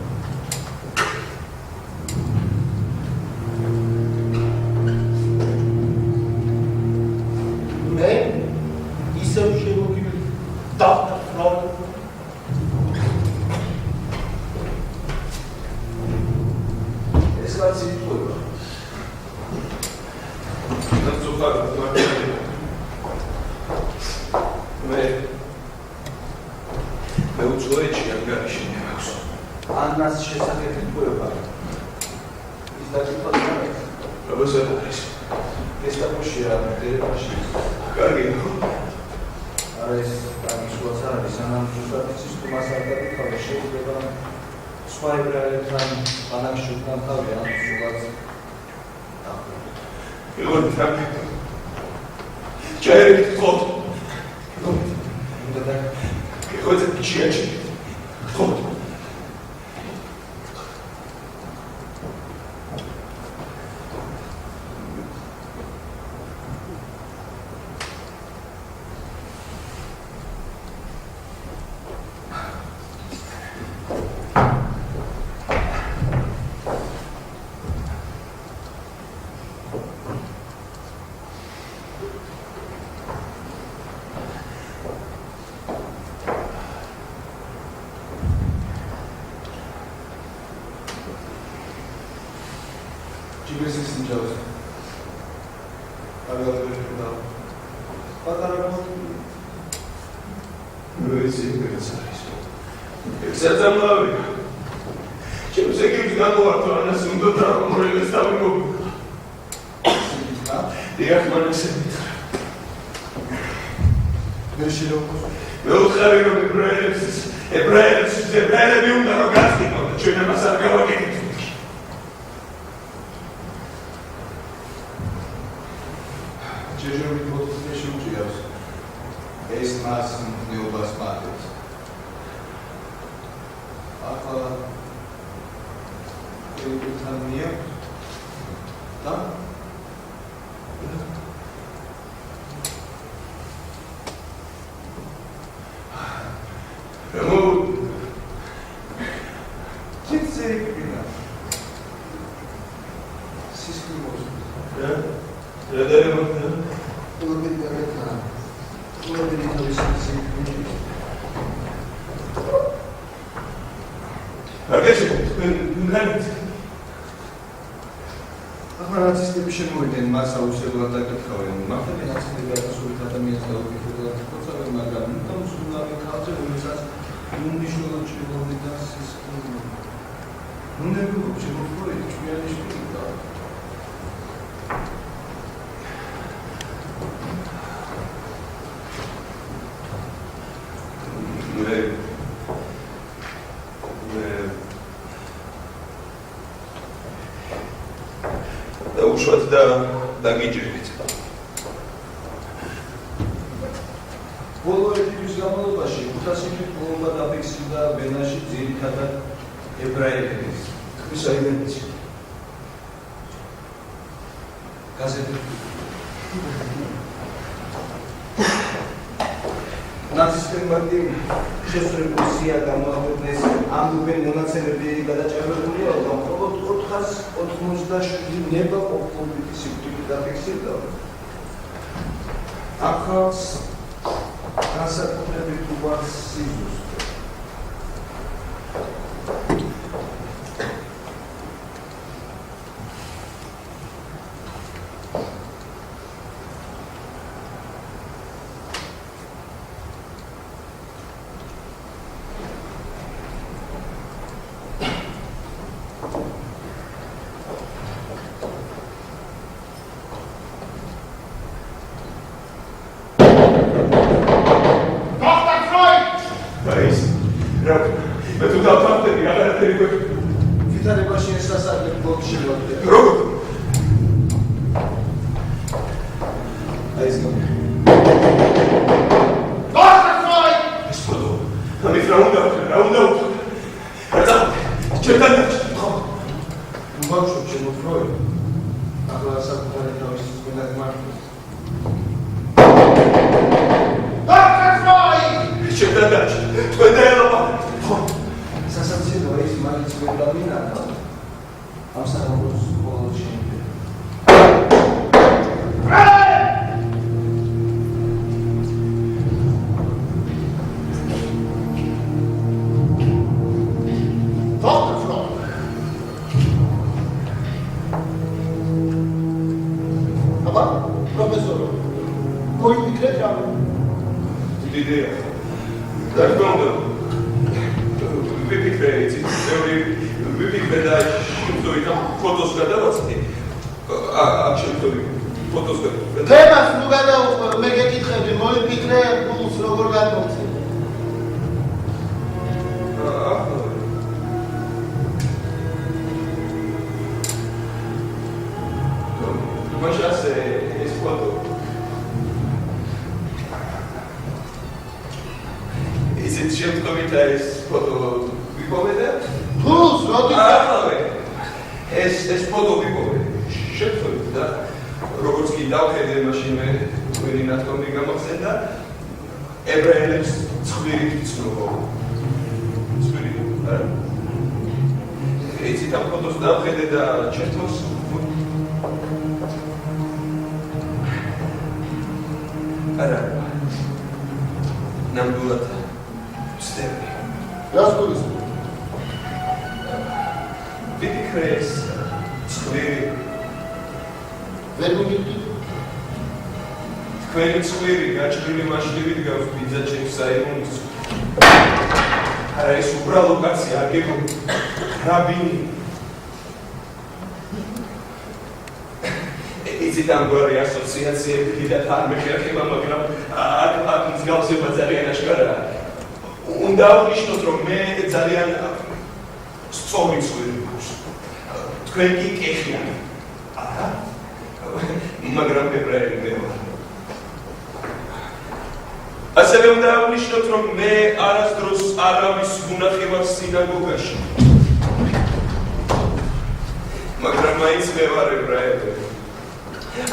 სისტემას. რა დაერევა? ყველაფერი გარეთაა. ყველაფერი თავისი სისტემით. აგეში თქვენ ახლა ნაცისტები შემოვიდნენ, მას აუცილებლად დაკითხავენ. მართლა ნაცისტები ათასობით ადამიანს დაუკითხავენ, თუმცა მაგრამ ნუ სულავი ხალხი რომელსაც უნიშნელად შემოვიდა სისტემა. ნუ ნებულობ შემოგვიყვეთ ჩვენი შვილა. უშუალოდ დაგიჭირეთ. ბოლო ერთი თვის განმავლობაში 500 ჯერ ბომბა დაფიქსირდა ვენაში ძირითადად ებრაელების. ის აიდენტი. გაზეთი. ნაცისტებმა შესრულებული სია გამოაქვეყნეს ამბობენ მონაცემები გადაჭრელებულია, რომ მხოლოდ 497 ნება ყოფილი სიკვდილი დაფიქსირდა. ახალს განსაკუთრებით უარს სიზუსტე. ვითარებაში ეს სასარგებლო ბლოკი შემოვიდა. როგორ? აი ეს გო. ეს ფოტო. ამის რა უნდა ვთქვა? ჩემთან ბავშვი შემოთროე. ახლა საკუთარი თავის წმინდად მართლს. ჩემთან დაჭი. თქვენ დაელაპარაკეთ. სასაცილოა ის მაინც ვეღამინადა. ამ სახელოს ყოველ შემდგე. აბა, პროფესორო, მოიფიქრეთ რა? იდეა. დაგონდა. ვიფიქრეთ, ვიფიქრე და შემთხვევით ფოტოს გადავაცდი. აქ შემთხვევით ფოტოს გადავაცდი. თემას ნუ გადაუხმე, მე გეკითხები, მოიფიქრე, გულს როგორ გადმოცე? მაშას ეს ფოტო. ისეთ შემთხვევით ეს ფოტო ვიპოვე. თულს როდი ეს ფოტო ვიპოვე. შემთხვევით და როგორც კი დავხედე მაშინ მე თქვენი ნათქვამი გამახსენდა ებრაელებს ცხვირით ვცნობო. ცხვირი. იცით ამ ფოტოს დავხედე და ჩერთოს არა ნამდვილად ვცდები. რას გულისხმობ? ვიფიქრე ეს ცხვირი ვერ მიგიყვი? თქვენი ცხვირი გაჭრილი მასშტაბით გავს ბიძაჩემ საიმონის. არა ეს უბრალო კაცი აგებო რაბინი. იცით ამგვარი ასოციაციები დიდად არ მეხერხება, მაგრამ აქ მსგავსება ძალიან აშკარაა. უნდა აღნიშნოთ, რომ მე ძალიან სწორი ცხვირი გვაქვს. თქვენ კი კეხიანი. არა? მაგრამ ებრაელი მე ვარ. ასევე უნდა აღნიშნოთ, რომ მე არასდროს არავის უნახი ვარ სინაგოგაში. მაგრამ მაინც მე ვარ ებრაელი.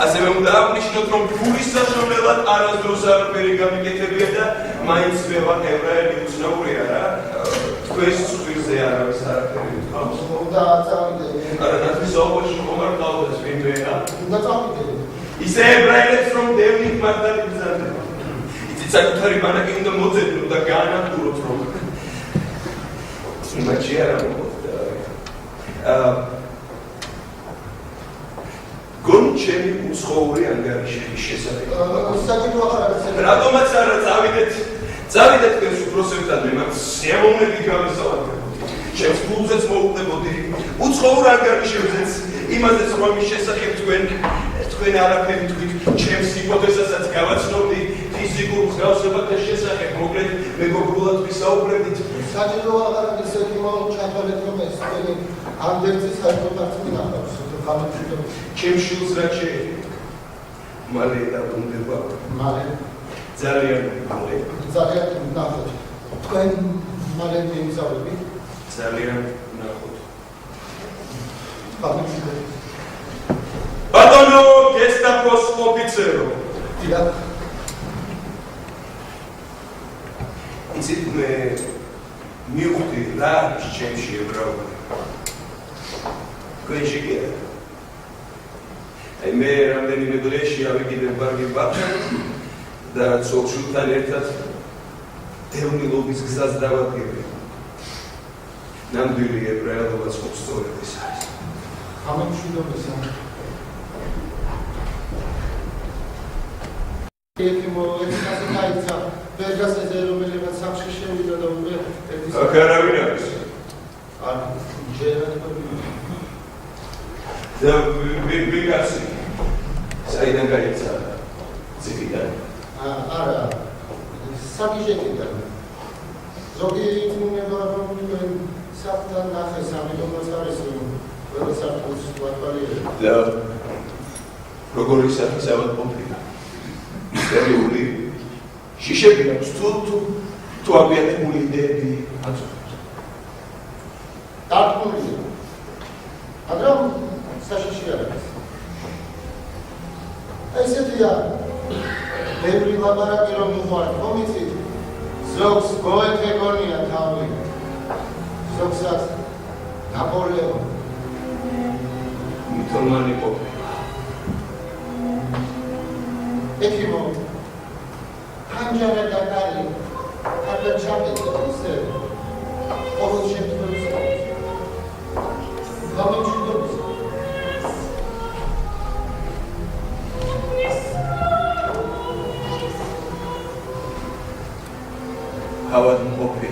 ასევე უნდა აღნიშნოთ, რომ ფულის საშუალებლად არასდროს არაფერი გამიკეთებია და მაინც მე ვარ ებრაელი უცნაურია რა. თქვენს ცხვირზე არავის არაფერი უთავს. უნდა აწავიდე. არა, ნაცმის საუბარში ხომ არ ყავდეს. უნდა წავიდე. ისე ებრაელებს რომ დევნით მართალი ბრძანდება. იცით საკუთარი ბანაკი უნდა მოძებნო და გაანადგუროთ რომ იმაში არ მოხდა. გონჩენი უცხოური ანგარიშების შესახებ. საჭირო აღარ არის. რატომაც არა წავიდეთ თქვენს უფროსებთან მე მათ სიამოვნებით გავესწავლოთ. ჩემს ფულზეც მოუხდებოდი უცხოურ ანგარიშებზეც იმაზეც რომ ამის შესახებ თქვენ არაფერი თქვით ჩემს ჰიპოთეზასაც გავაცნობდი ფიზიკურ მსგავსებათა შესახებ მოკლედ მეგობრულად ვისაუბრებდით. საჭირო აღარ არის ისეთი ჩათვალეთ რომ ეს თქვენი ანდერძის საერთოდ არც მინახავს. ჩემს შვილს რაც შეიძლება მალე დაბრუნდება. მალე ძალიან მალე. ძალიან ნახოთ. თქვენ მალე მიემგზავრებით. ძალიან ნახოთ. გამიჩნდა. ბატონო გესტაპოს ოფიცერო. დიახ. იცით მე მივხვდი რა არის ჩემში ებრაული. გვეში კი არა. აი მე რამდენიმე დღეში ავიგიდე ბარგი ბაჩანი და ცოლ-შვილთან ერთად დევნილობის გზას დავადგები. ნამდვილი ებრაელობა სწორედ ეს არის. გამიჩნდა. ერთი მოეცას გაიცა ვერგასზე რომელიღაც სამში შევიდა და უკვე ერთის აქ არავინ არის. არ ჯერად და ვიგასი საიდან გაიცა ციხიდან? არა საკიჟეთიდან ზოგი იმუნება რომ საფთან ნახეს ამიტომაც არის რომ ყველა საფთანს ვატვალიერებ და როგორი სახის ავადმყოფია? სერიული შიშები აქვს თუ აბიატებული იდეები აწუხებს. დარწმუნებული მაგრამ საშიში არ არის. ესეთია ბევრი ლაბარაკი რომ უყვართ ხომ იცით ზოგს გოეთე გონია თავი ზოგსაც ნაპოლეონი მითორმანი ყოფილი. ექიმო ხანჯარა და კარი კარგად ჩაკეტე ისე ყოველ შემთხვევაში გამიჩნდობის ავადმყოფი.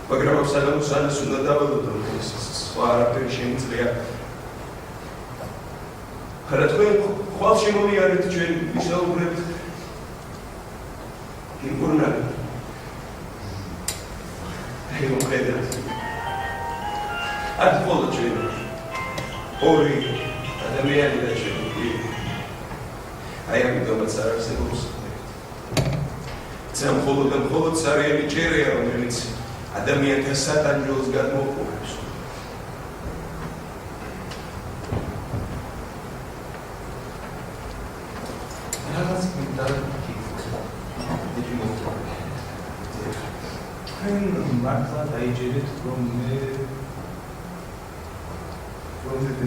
მაგრამ სანამ უნდა დავალოდო ეს სხვა არაფერი შემიძლია. არა თქვენ ხვალ შემოვიარეთ ჩვენ ვისაუბრებთ იმ კურნალი. აი მოხედავთ. აქ მხოლოდ ჩვენ ორი ადამიანი და ჩვენ. აი ამიტომაც არ არსებობს. ძა მხოლოდ სარიელი ჭერია, რომელიც ადამიანთა სატანჯველს გადმოუყურებს. რაღაც მინდა თქვენ მართლა დაიჯერეთ რომ მე პროზექტი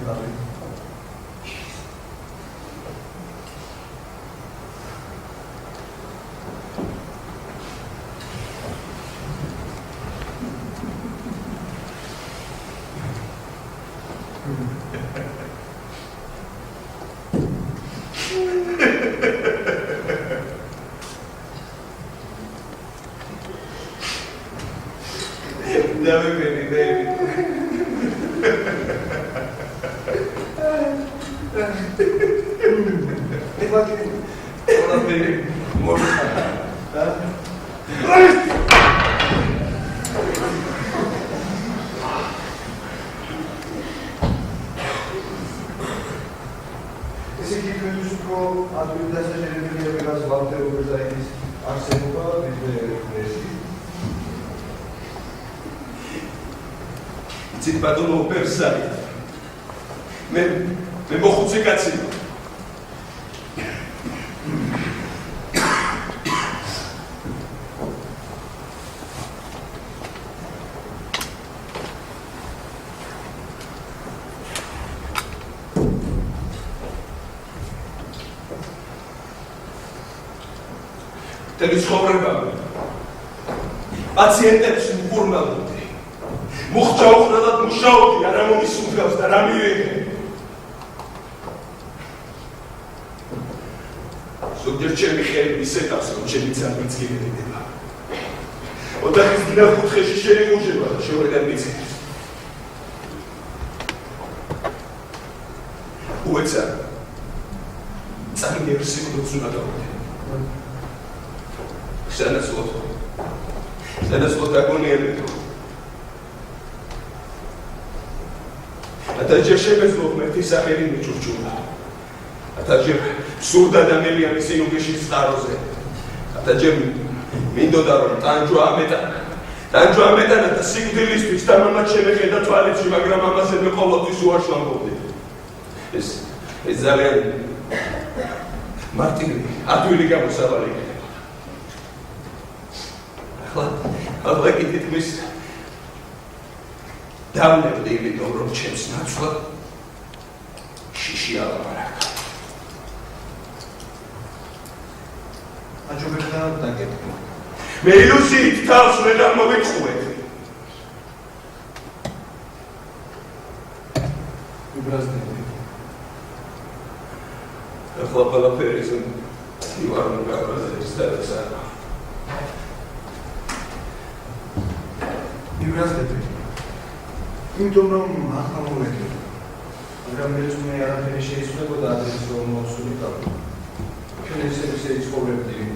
ბატონო ოპერსარი მე მოხუცი კაცი თელი ცხოვრება პაციენტებს მკურნალობ მუხჯაუხრად მუშაობდი არა მომისუნთქავს და რა მივიღე ზოგჯერ ჩემი ხელი ისეთავს რომ ჩემი ძალით გიგდება ოთახის დინა ხუთხეში შეიმუშება და შევრედან მიცემს უეცა წამიერ სიკვდილს უნდა დავუდგე სანაცვლოდ აგონიებდო ათაჯერ შემეძლო ღმერთის სახელი მიჭურჭულა ათაჯერ სურდა და მელიანი სინუგეში წყაროზე ათაჯერ მინდოდა რომ ტანჯვა ამეტანა და სიკვდილისთვის თამამად შემეხედა თვალებში მაგრამ ამაზე მე ყოველთვის უარშავებდი ეს ძალიან მარტივი ადვილი გამოსავალი ახლა კი თითქმის დავნებდი იმიტომ რომ ჩემს ნაცვლად შიში ალაპარაკა აჯობებდა დაგეთქვა მე ილუზიით თავს ვერ მოვიწყუეთ უბრაზდები ახლა ყველაფერის ივარ მოგაბაზეს და სა უბრაზდები იმიტომ რომ ახლა მოვედი მაგრამ მე არაფერი შეიცვლებოდა ადრეს რომ მოვსულიყავ ჩვენ ესე ცხოვრებდი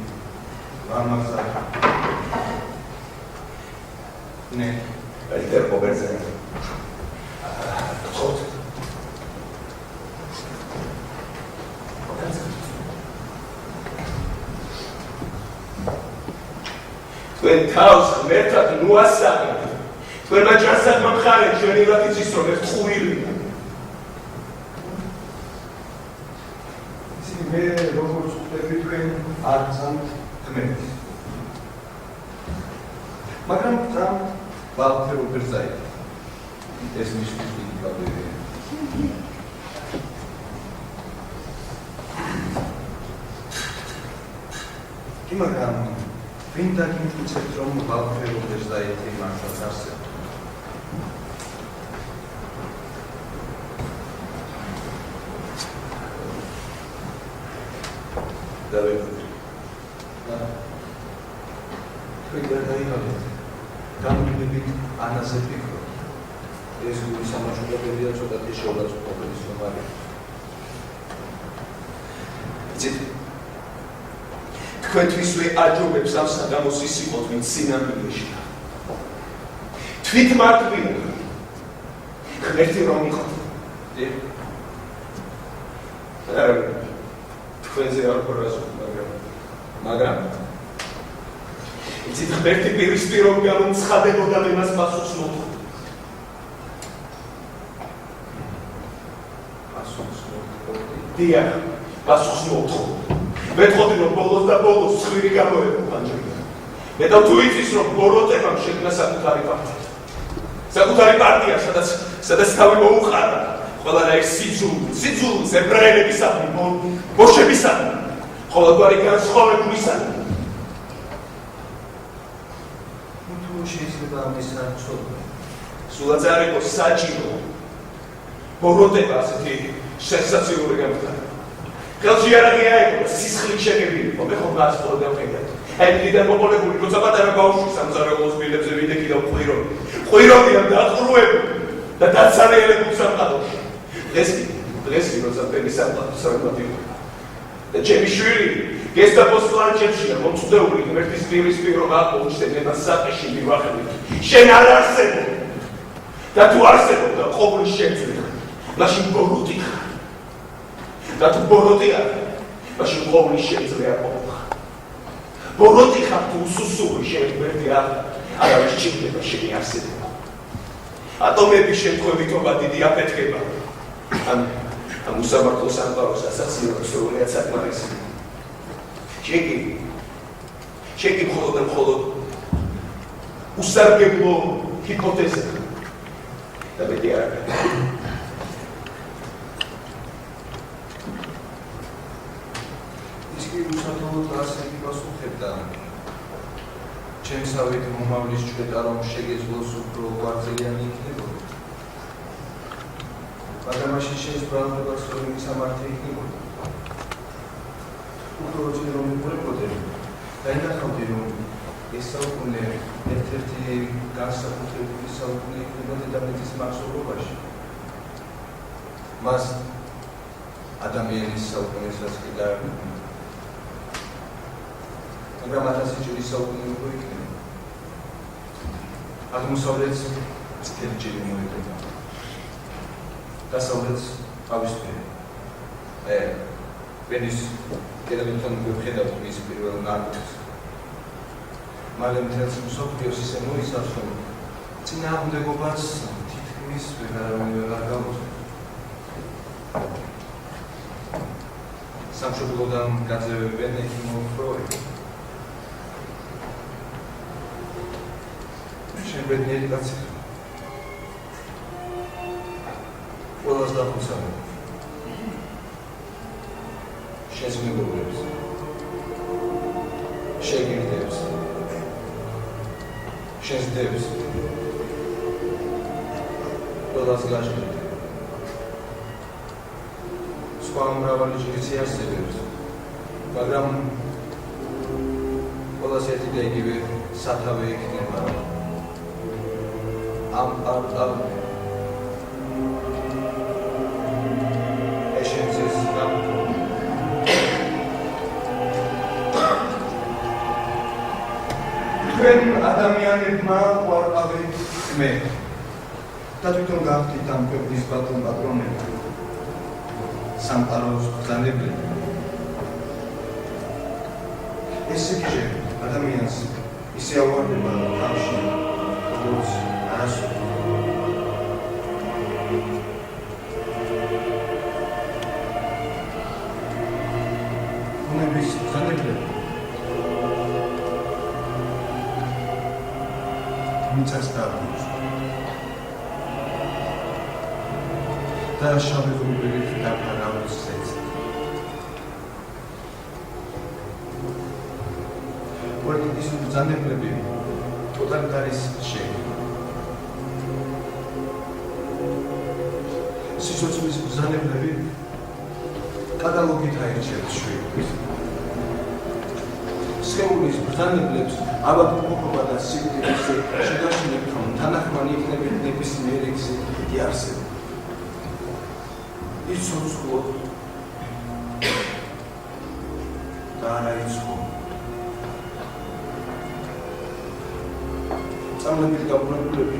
რამაზა ნე ალტერ პობერზე ხოთ თქვენ თავს ღმერთად ნუასახეთ თქვენმა ჯანსაღმა მხარეთ ჩვენი ლათიცის რომ ეს ხუილია მე როგორც ვხვდები თქვენ არ გზამთ ღმერთს მაგრამ გზამთ ვალტერ ოპერზაიტს ეს მისთვის ვიგავდები კი მაგრამ ვინ დაგიმტკიცებთ რომ ვალტერ ოპერზაიტი მართლაც არსებობს გამიგდებით ანაზე ფიქრო. ეს გული სამაშობლებია ცოტათი შეურაცხყოფის მომარი. იცით, თქვენთვისვე აჯობებს ამ საგამოს ის იყოთ, ვინც სინამდვილეში. თვითმართვია. ღმერთი რომ იყოთ. თქვენზე არ ვფორაზობ, მაგრამ იცით, ღმერთი პირისპირომ გამომცხადებოდა და მას პასუხს მოთხოვდა. დიახ, პასუხს მოთხოვდა. მეტყოდი რომ ბოლოს და ბოლოს ცხვირი გამოეყო ამჯერად. მეტად თუ იცის რომ ბოროტებამ შექმნა საკუთარი პარტია, სადაც თავი მოუყარა ყველანაირ სიძულვილს ებრაელებისადმი, ბოშებისადმი, ყოველგვარი განსხვავებულისადმი. თუ შეიძლება ამის არ ვცოდნე. სულაც არ იყოს საჭირო ბოროტება ასეთი სენსაციური გამხდარა. ხელში არაღია ეკო, სისხლით შეგებილი, მე ხომ გასწორდა დავხედათ. ედიდან მოყოლებული, როცა პატარა ბავშვი სამზარეულოს ბილებზე ვიდექი და ყვიროდიან დაყრუებული და დაცარიელებულ სამყაროში. დღეს კი როცა პენი სამყაროში და ჩემი შვილი გესტაპოს პლანჩეტშია მომწდეული ღმერთის პირისპირომ აღმოჩნდა და საყეში მივახებით. შენ არ არსებობ და თუ არსებობდა ყოვლის შეძლება, მაშინ ბოროტი ხარ. და თუ ბოროტი არ, მაშინ ყოვლის შეძლება ყოფნა. ბოროტი ხარ თუ უსუსური შენ ღმერთი არავის ჭირდება შენი არსებობა. ატომების შემთხვევითობა დიდი აფეთქება. ამ უსამართლო სამყაროს ასაცილებს სრულიად საკმარისია. შეგი მხოლოდ უსარგებლო ჰიპოთეზა და მეტი არა. ის კი უსათოლოდ ასეთი პასუხებდა. ჩემსავით მომავლის ჭვეთა რომ შეგეძლოს უფრო გვარძლიანი იქნებოდა. მაგრამ მაშინ შენს ბრალდებაც სწორი სამართი იქნებოდა. უფრო როცა რომ მიყურებოდე, დაინახავდი რომ ეს საუკუნე ერთ-ერთი განსაკუთრებული საუკუნე იქნება დედამიწის მაცხოვრებაში. მას ადამიანის საუკუნესაც კი დაერქვა. მაგრამ 1000 წლის საუკუნე როგორ იქნება? აღმოსავლეთს წითელი ჯირი მოედება. დასავლეთს ყავისფერი. ვენის დედამიწთან ვხედავთ მის პირველ ნაკეთს. მალე მთელს მსოფლიოს ისე მოიცავს, რომ წინააღმდეგობაც თითქმის ვეღარ გამოდის. სამშობლოდან გაძევებენ მოხროები. შენ ბედნიერი კაცი ხარ. ყველას დახოცავენ. შენს მეგობრებს, შეგირდებს, შენს დებს, ყველას გაჟღერდ. სხვა მრავალი ჯგუფი არსებობს, მაგრამ ყველას ერთი და იგივე სათავე იქნება. ამ ეშენცის თქვენ ადამიანებმა უარყავით მე და თვითონ გავხდით ამ ქვეყნის პატრონები, სამყაროს ბრძანებლები. ეს სიკიჟე ადამიანს ისე ავარდება თავში, როგორც არასოდეს. ბუნების ბრძანებლები მიწას დააბრუნებს და შავი ღრუბლით დაფარავს ზეთს. ის ბრძანებლები ტოტალიტარიზმს შეექმნა. სიცოცხლის ბრძანებლები კატალოგით აირჩევს შვიდს. სხეულის ბრძანებლებს ავადმყოფობა და სიკვდილის შეგარჩენებთ, რომ თანახმანი იქნებით ნებისმიერ გზით იარსებთ. იცოცხლოთ და არა იცხოვ. წამლებით გაბრუნებულები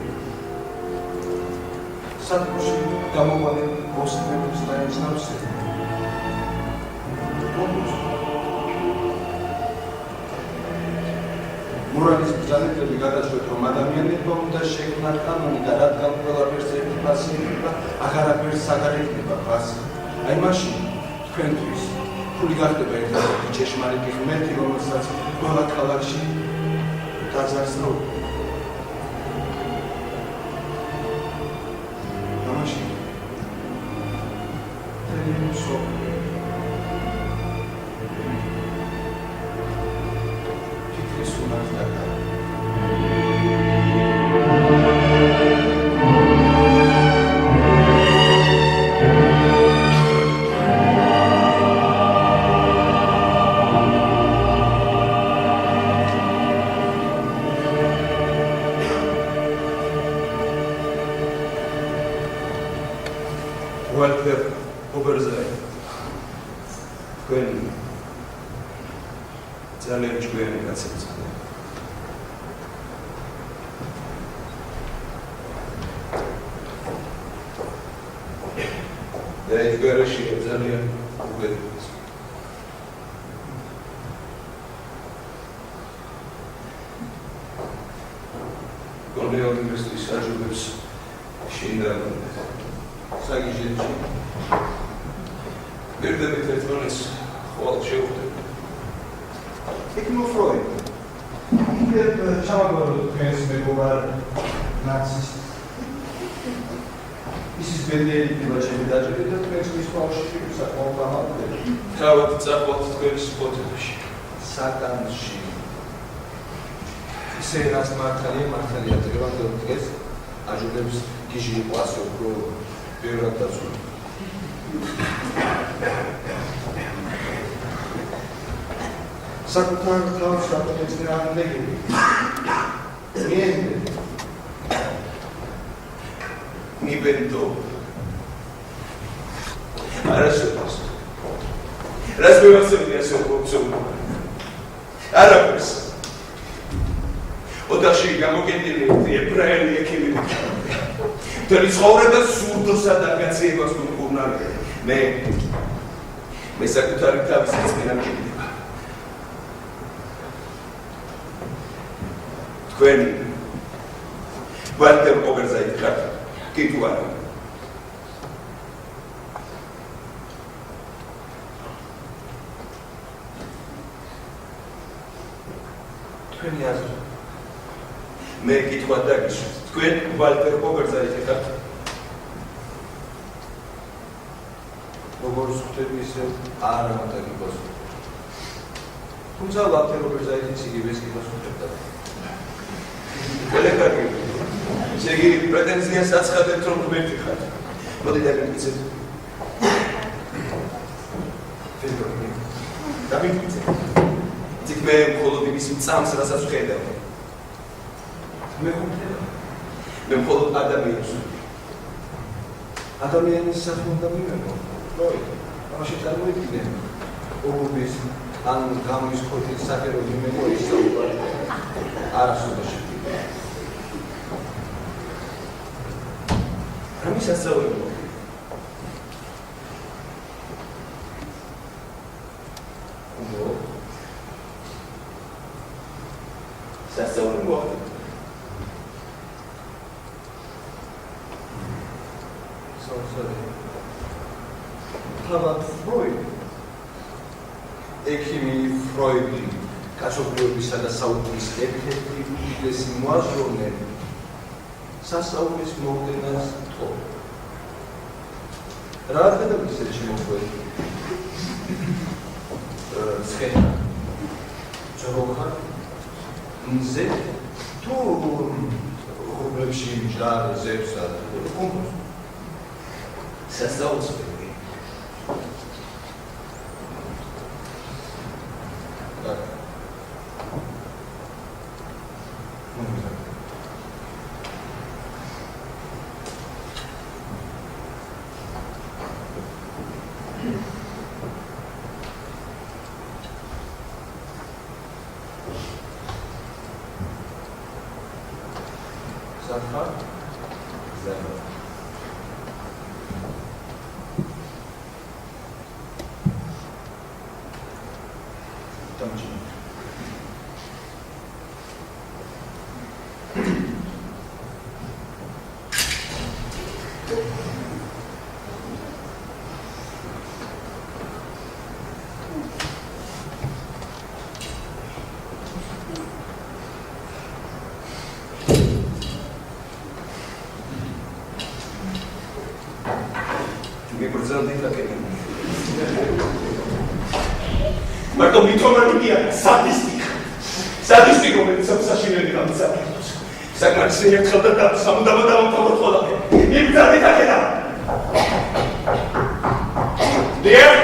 სათბურში გამოყვანილ მოსწრებებს დაეცნავს მორალის ბრძანებლები გადაწყვეტ, რომ ადამიანებმა უნდა შექმნათ კანონი და რადგან ყველაფერს ერთი ფასი იქნება, აღარაფერს აღარ იქნება ფასი. აი მაშინ თქვენთვის ფული გახდება ერთადერთი ჭეშმარიტი ღმერთი, რომელსაც ყველა ქალაქში დაძარცნავ. ამაში Walter Oberzai. თქვენ ძალიან ჭკვიანი კაცებიც ხართ. და ეს გარეშე ძალიან უგედებს. გონია უნივერსიტეტის საჯობებს შეინდარებოდნენ. საგიჟეთში ერთადერთი ერთმანეთს ხვალ შეხვდები. Sigmund Freud. იქნებ ჩამაგვაროთ თქვენს მეგობარ ნაცისტს. ისის ბედნიერი პილაჭები დაჭერეთ და თქვენს მისვაში საკმაოდ გამარჯვებით. თავად წაყვათ თქვენს ფოთებში. სატანში. ისე რას მართალია დღევანდელ დღეს აჯობებს გიჟი იყო ასე უფრო ბევრად დაცული. საკუთარ თავს რაპორტეწინააღმდეგები მიენდეთ მიბენდო არასოდეს რას მევასწრებდი ასე უცნობ არაფერს ოთახში გამოგენილი ებრაელი ექიმები მთელი ცხოვრება სურდოსა და გაციებას გულკურნალია მე საკუთარი თავის წინან მივიდება თქვენ Walter Oberzai ხართ კი თუ არა თქვენი აზრი მე კითხვა დაგიშვით თქვენ Walter Oberzai ხართ როგორც ხვდები ისე არ უნდა გიყოს თუმცა Walter Oberzai-იც იგივეს გიპასუხებდა ველეკარი შეგი პრეტენზიას აცხადებთ რომ ღმერთი ხართ მოდი დაგიკვიცეთ დაგიკვიცეთ იქ მე მხოლოდ იმის მწამს რასაც ვხედავ მე ხუმდება მე მხოლოდ ადამიანს ადამიანის სახე უნდა მივიღო როი ამაში წარმოიდგინე ობობის ან გამის ხოთის სახე რომ მივიღო ისწავლა არასოდეს ამის ასწავლებლო სასწავლებლო თავად Freud ექიმი Freud კაცობრიობისა და საუბრის ერთ-ერთი უდიდესი მოაზროვნე სასწაულის მოვლენას თო. რა ხედავთ ისეთ შემოქმედი? ცხენა. ჯოროხა. მზე თუ ხუბრებში ჯარ ზებსა კომპოს. სასწაულს Zafar? Zafar. მარტო მითომანია სადისტიკო სამსაშინელი გამოსაკეთოს საკმარისი ერთხელ და სამუდამოდ დავამთავროთ ყველაფერი იმდადი დაკედა დიახ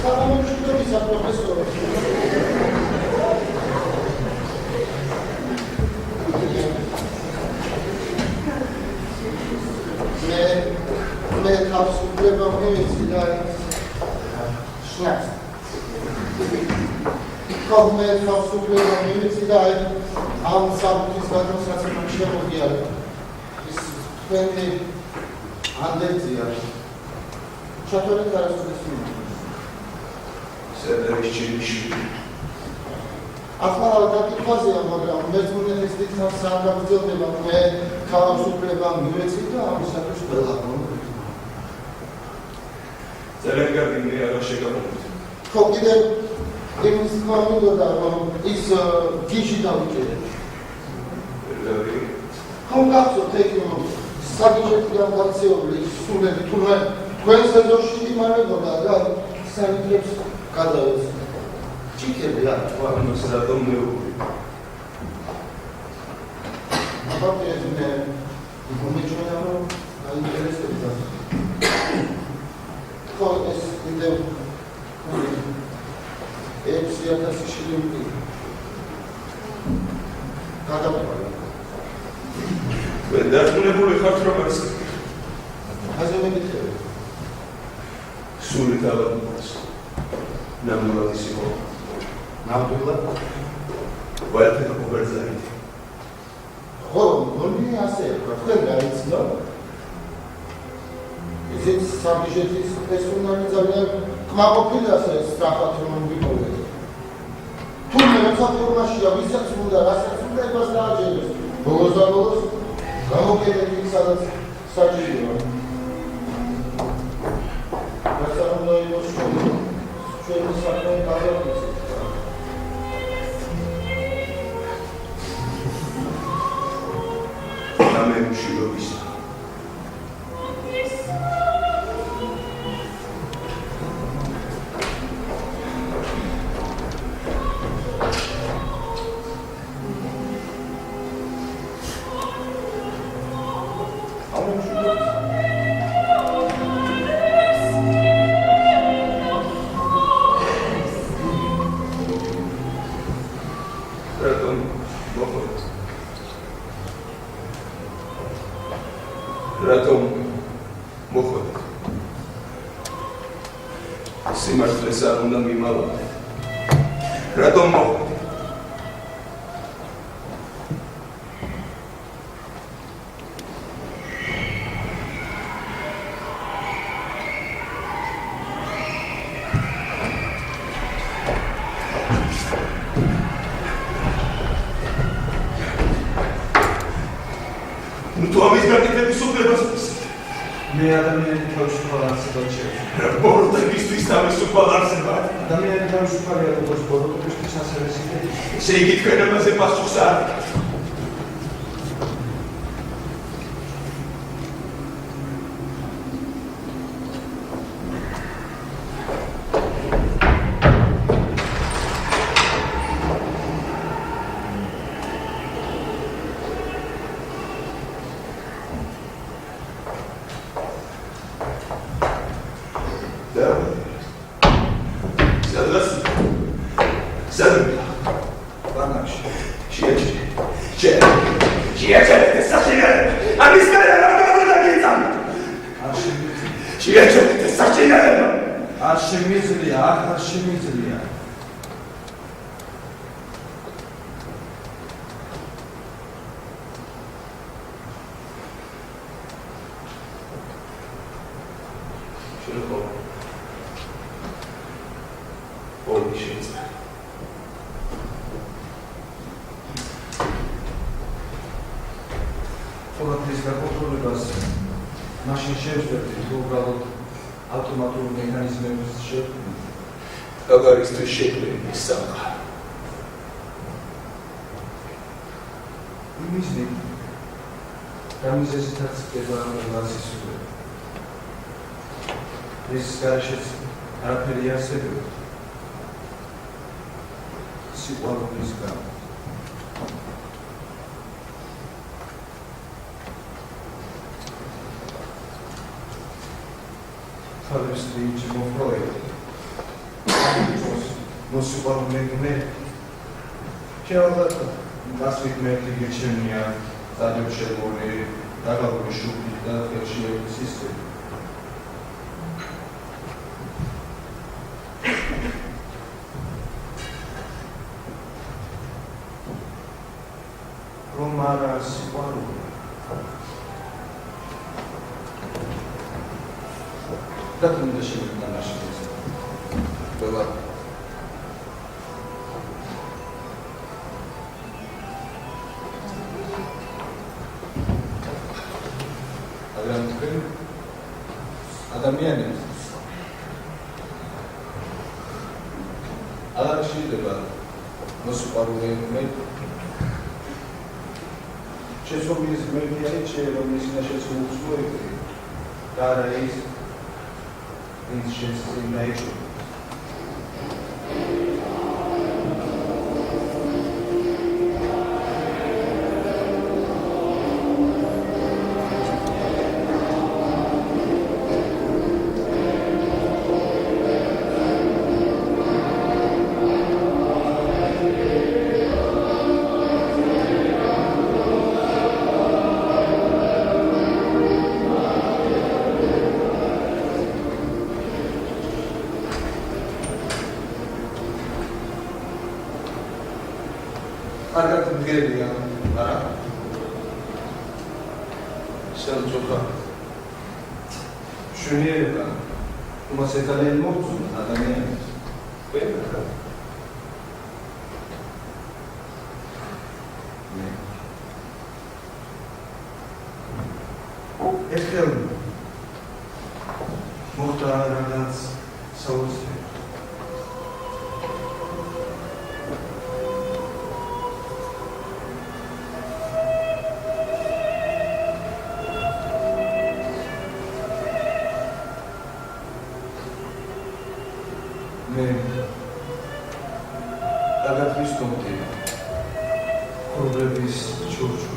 საღამომშვიდობისა პროფესორი მე თავს უბრება მივიცი და შნაც მე თავს უბრება მივიცი და ამ საბუთის გადმოსაცემად შემოგიარე ის თქვენი ანდერძია ჩათვალეთ არასოდეს სედერის ჩილიშვილი ახლა დაკითხვაზეა, მაგრამ მეც უნდათ დიდხანს არ გაგრძელდება, მე თავს უბრება მივეცი და ამისათვის ყველა მომწონს. ძალიან კარგი მე არა შეგამოვით. ხო, კიდევ იმის თქმა მინდოდა, რომ ის გიჟი დავიჭერე. ხო, გახსოვთ ეგ საგიჟეთიდან გაქცეული სულები, თურმე თქვენ სეზონში იმარებოდა და საინტერესო გადავეცი. Чикер, да, ладно, сразу мы А как я тебе ничего не могу, а интересно. Кто из идей? Эпси это сишилимки. Когда было? Да, мы не были хорошо разбираться. А зачем это? Сулитала. Нам было всего. Набыла? Вальтер поберзает. Он не осел, как говорится, да? Здесь сам бежит из персональной заведения. К мапопилясе страха тронул бегает. Тут не расцепил машину, висят сюда, расцепил и поставил. Голос за голос. Кому перейти садживо? Расцепил его школу. Что ему сакной казалось? მშვიდობის რატომ მოხდა სიმართლეს არ უნდა მიმალა რატომ მოხდა თუ ამის გაკეთების უფლებას მე ადამიანის თავისუფალ არსებად შევჩერდი. ბოროტებისთვის თავისუფალ არსებად. ადამიანის თავისუფალია როგორც ბოროტებისთვის ასევე სიტყვით. ესე იგი თქვენ ამაზე პასუხს არ აკეთებთ. შეაჩერეთ ეს საჭიროება. არ შემიძლია, არ შემიძლია. შენო ორი შეიძლება. ყოველთვის გაკონტროლებას მაშინ შევძლებთ, თუ უბრალოდ ავტომატურ მექანიზმებს შევქმნით. გაგარისთვის შექმნილი სამყარო. იმისნი გამიზეზითაც ხდება რელაციის უბრალოდ. ეს გარშეც არაფერი არსებობს. სიყვარულის გამო. Falls the Jim Freud. No supermarket. Chciałbym was wytłumaczyć wyciągnięcia zadziewczony, dagałby szukać dalszej system. Romara Siparu. Tak nie da się na naszym języku. Była. ადამიანებს არ შეიძლება მოსუპარული შესაბამის მერქიანი შეერონის ნაშეცულს მოიგრე და რა ის შეცინაიჭო Agak geliyor ara. Sen çok ha. Şunu yapalım. Bu masada ne olsun? Adam ne? Böyle mi? Ne? Efendim. Muhtemelen savunsun. Agakvis tomte, problebis churchu.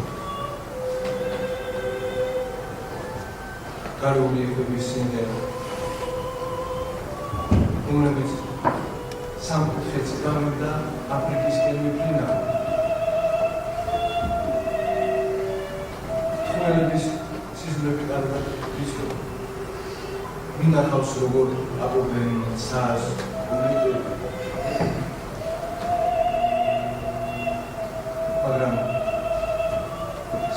Karoli ekobis sinden. Umrebis samkutfets gamda Afrikis kelmiplina. Umrebis sizlebi arda bisko. Minda khavs rogor apoben saz umrebis. მაგრამ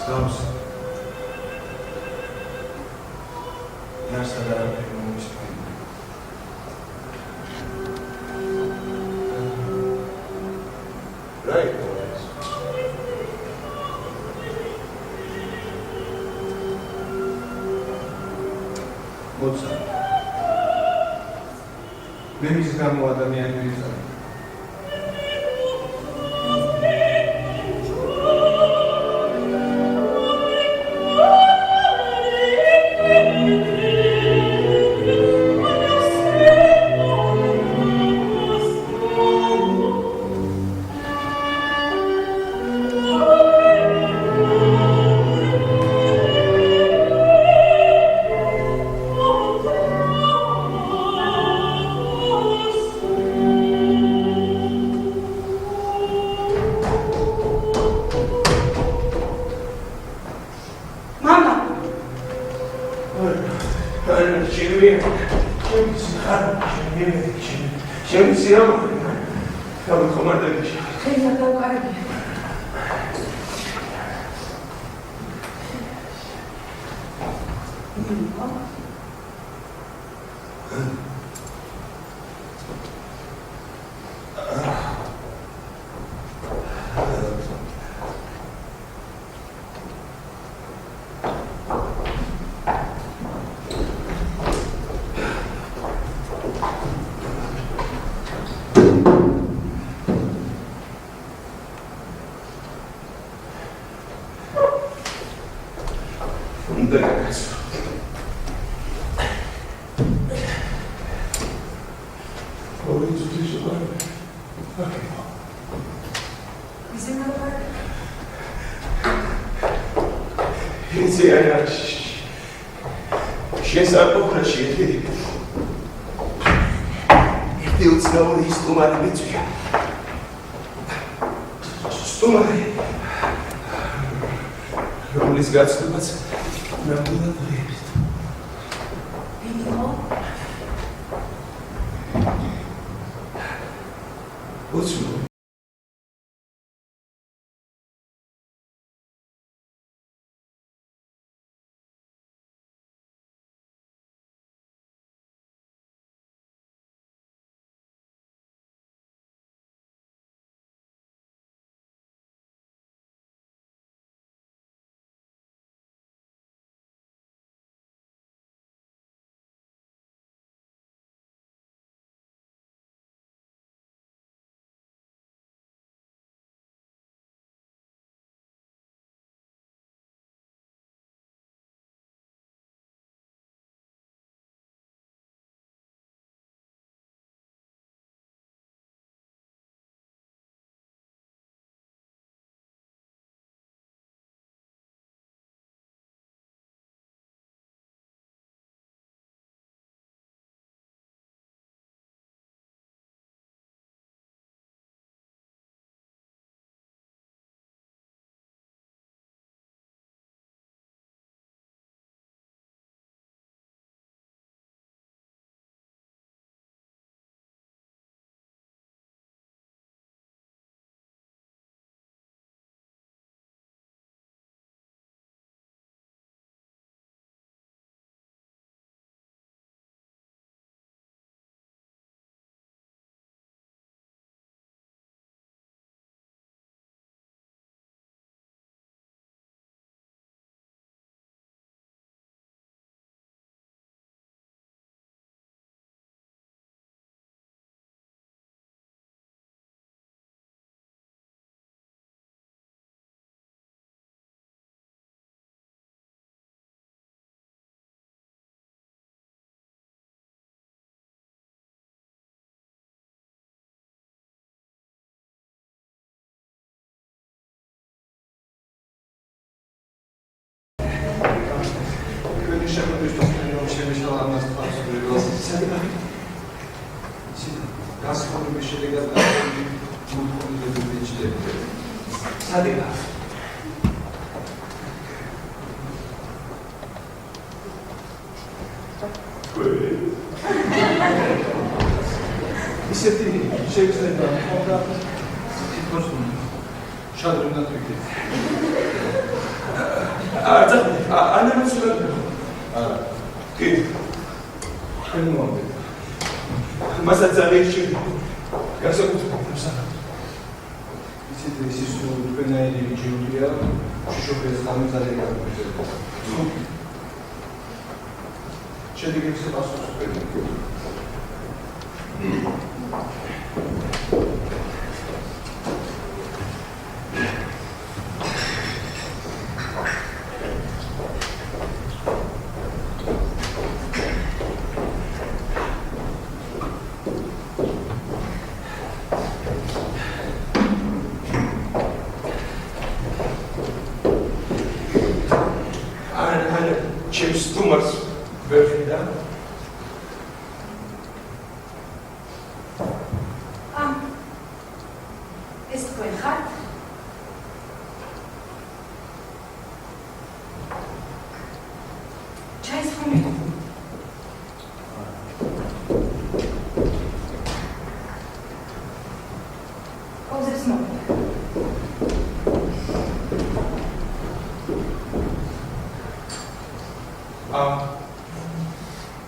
სტავს ნარსად არაფერი მომისმენ Right, boys. მოცა მე მის გამო ადამიანი ვიყავ ხელი არ დავყარებია.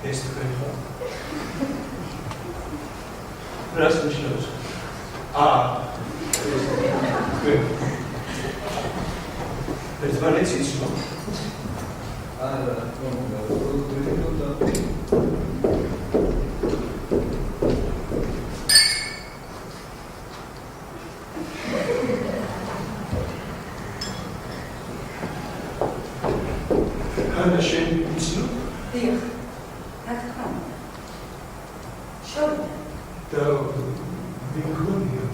ეს თქვენ ხო? რას ნიშნავს? ერთმანეთს იცნო? არა, ანა შენ იცნო? დიახ, რა თქმა უნდა. შორდა. და ვინ გონია?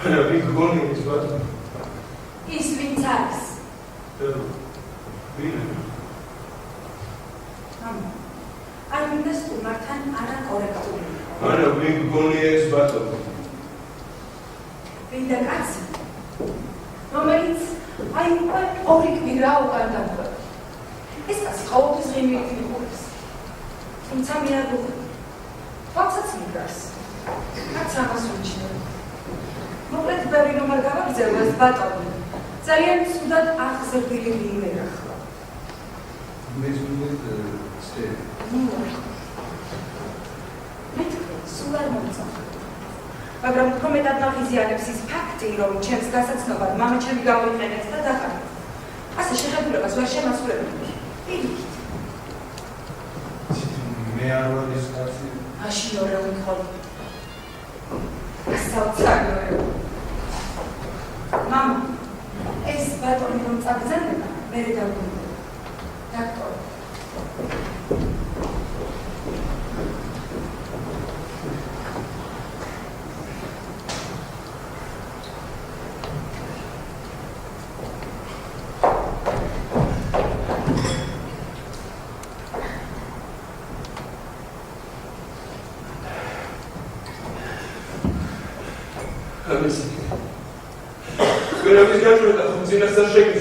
ანა ვინ გონია ის ბატონო? ის ვინც არის? და ვინ? არ მინდა სტუმართან არა კორექტული. ანა ვინ გონია ეს ბატონო? ვინდა კაცი? რომელიც აი უკვე ორი კვირა უკან დამკვეთა. ეს კაცი ყოველთვის ღიმილით მიყურებს. თუმცა მე არ ვუყურებ. თვალსაც მიგას. რაც ამას ვიჩნევ. მოკლედ ბევრი რომ არ გავაგრძელო ეს ბატონი. ძალიან ცუდად აღზრდილი ვიმერა ხლა. მეზუნეთ წე. სულ არ მომწონს. მაგრამ უფრო მეტად მაღიზიანებს ის ფაქტი, რომ ჩემს გასაცნობად მამა ჩემი გამოიყენეთ და დახარჯა. ასე შეხედულებას ვერ შემასრულებელია. პირიქით. მე არ ვარ ის კაცი. მაშინ ორეული ხოლმე. საოცარია. მამა, ეს ბატონი რომ წაგზავნება, მე დავგვიყვება. დაქტორ. Speravi che ajuda a funzionare sta scelta.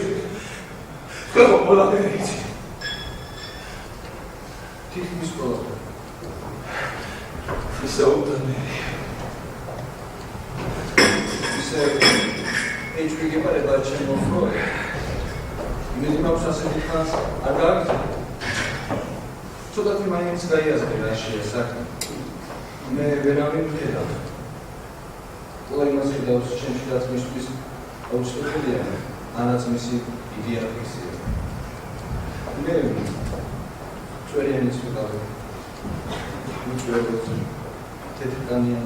Come può la tenere? Ti mi scuola. Mi saluta. Ești că pare la ce mă froi. Mi dimau să se dică agag. Tot mai îmi scrie asta la și exact. Me veram în tela. Ой, мы сюда уже чем-то отмечтись. А уж что это? Она смеси идея письма. Не, что я не сказал. Ничего не. Теткания,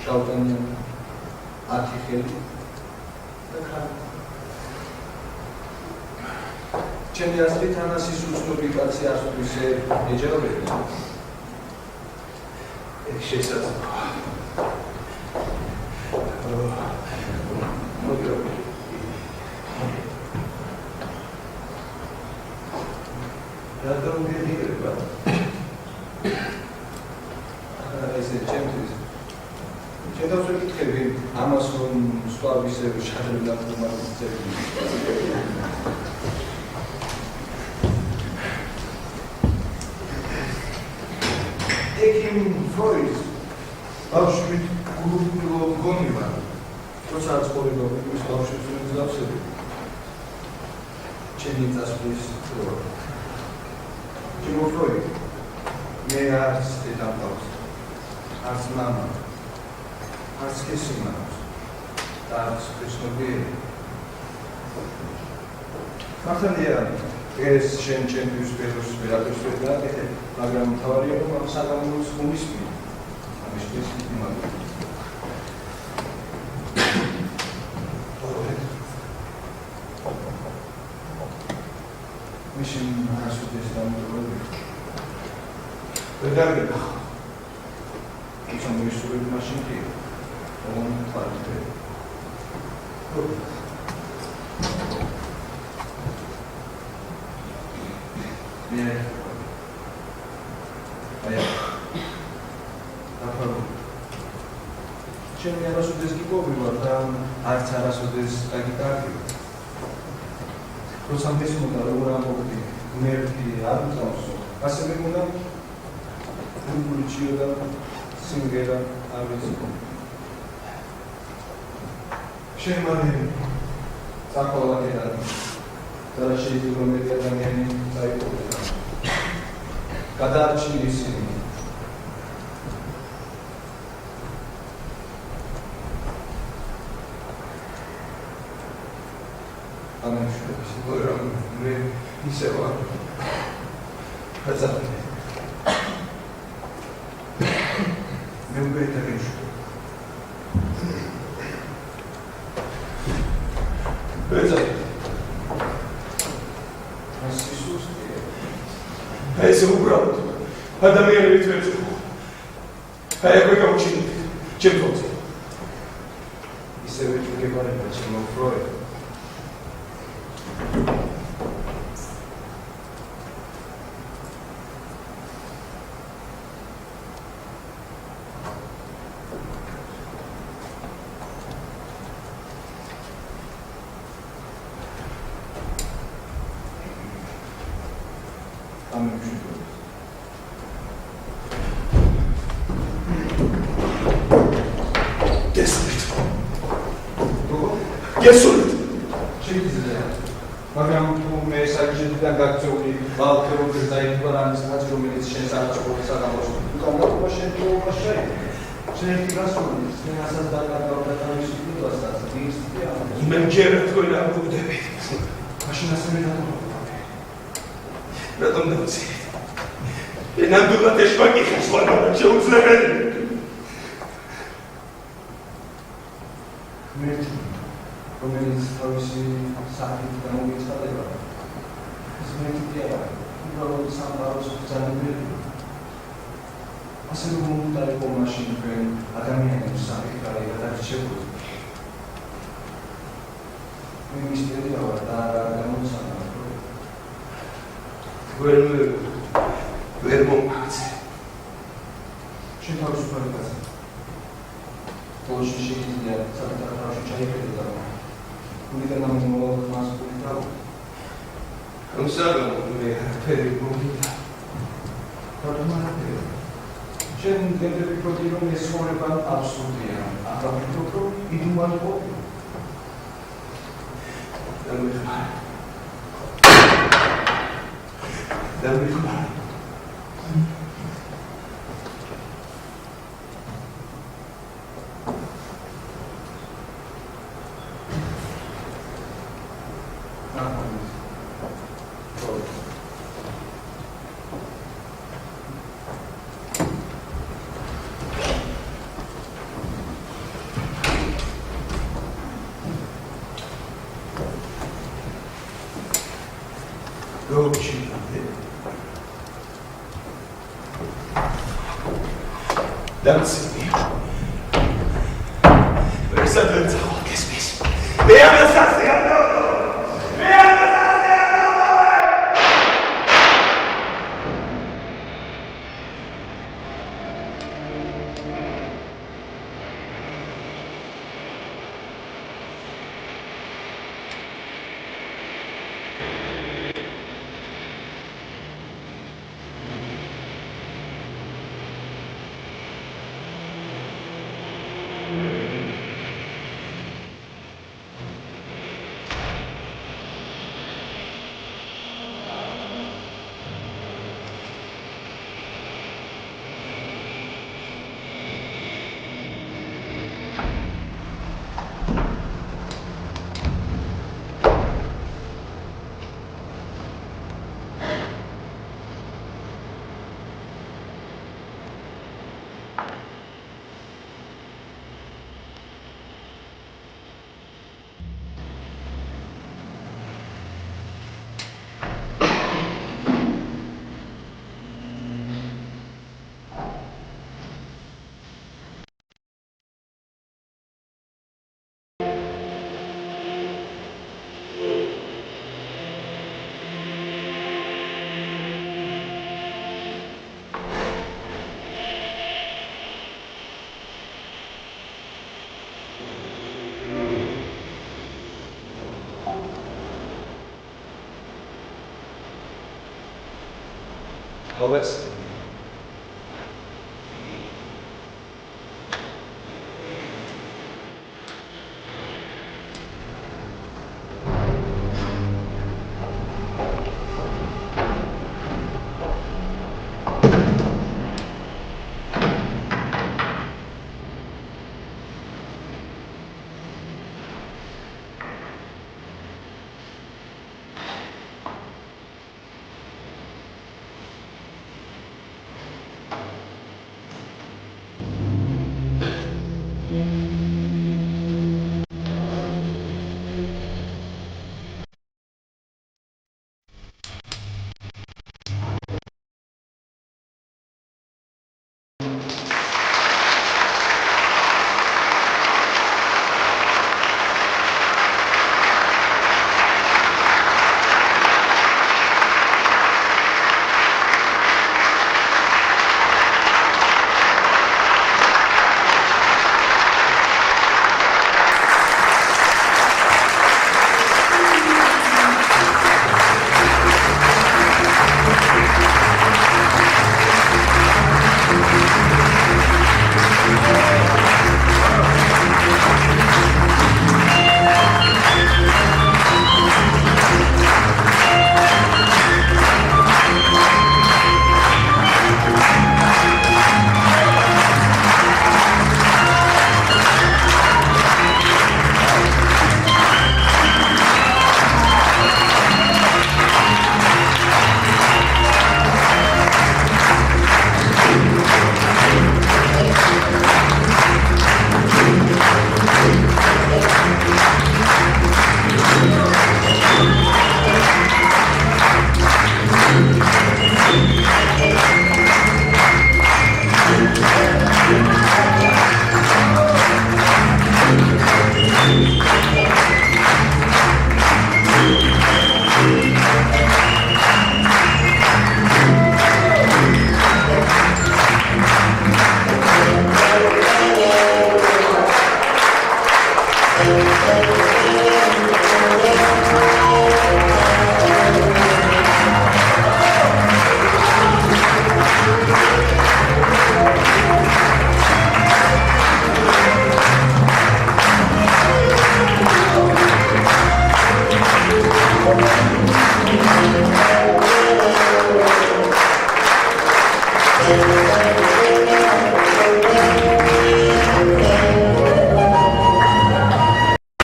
шалтания, атихели. Так. Чем я стрит она сису публикация списе эджаве. Сейчас. Я там не играю, брат. Если чем-то все китки, Amazon, Sparvise, Шахрин, да, Эким Фройд, Авшвит, Курупило, Гонива. Როცა ცხოვრება მის ბავშვებს დავსები ჩემი წასვლის დრო ჩემო ფროი მე არც დედამბავს არც მამა არც კესიმა და არც ქრისტობიერი მართალია ეს შენ ჩემთვის ბევრს ვერაფერს ვერ გააკეთე მაგრამ მთავარია რომ ამ საგამოც უმისმი ამის პრინციპი მაგალითად Mission has to be done to work. Regarding some wish to be machine key, on part of it. Yeah. Чем я раз удес гиповила, там арца раз удес агитарки. Русам десмута рогурамовди мерки арцамсо ასევე მოდა გულჩიო და სიმღერა არის შემარი საკოლაკედა და შეიძლება მეტი ადამიანი წაიყვება გადაარჩინე ისინი. მე ისე ვარ. ხაზარი. მე უკვე დაგეშვა. ხაზარი. ეს უბრალოდ ადამიანების ვერც აი ეგ გამოჩინეთ ჩემთვის ისევე გეგმარება ჩემო პროექტ გესურვით შეიძლება მაგრამ თუ მე საჭიროა გაქცეული ბალქერობის დაიწყო რამის რაც რომელიც შენ საჭიროა საგამოწმო კონკრეტულად შენ თუ შეიძლება შენ გასული შენ ასած დაკარგავდა თავის სიტუაციას დისტია მე მჯერა თქვენ არ მოგდებით მაშინ ასე რატომ დავცი ნამდვილად ეშმაკი ხსვანა შეუძლებელი რომელიც თავისი საქმით გამოგეცხადება ეს მეტია უბრალოდ სამყაროს ბრძანებელი ასე რომ მომუტარებო მაშინ თქვენ ადამიანებს საკითხარი გადარჩებული მე მისტერია ვარ და რა გამოცანა ვერ მომხდე შენ თავისუფალი კაცი ბოლოში შეიძლება საკუთარ თავში ჩაიხედა Uite n-am m-a ascultat. Cum să nu me pericolită? Dar nu mai are. Ce de pericolită ne spune că absolut e. Asta pentru e numai copil. Dă-mi mare. Dă-mi mare. Dați-mi. Vrei să te înțeleg că spus. Mi-a lăsat să ia Always.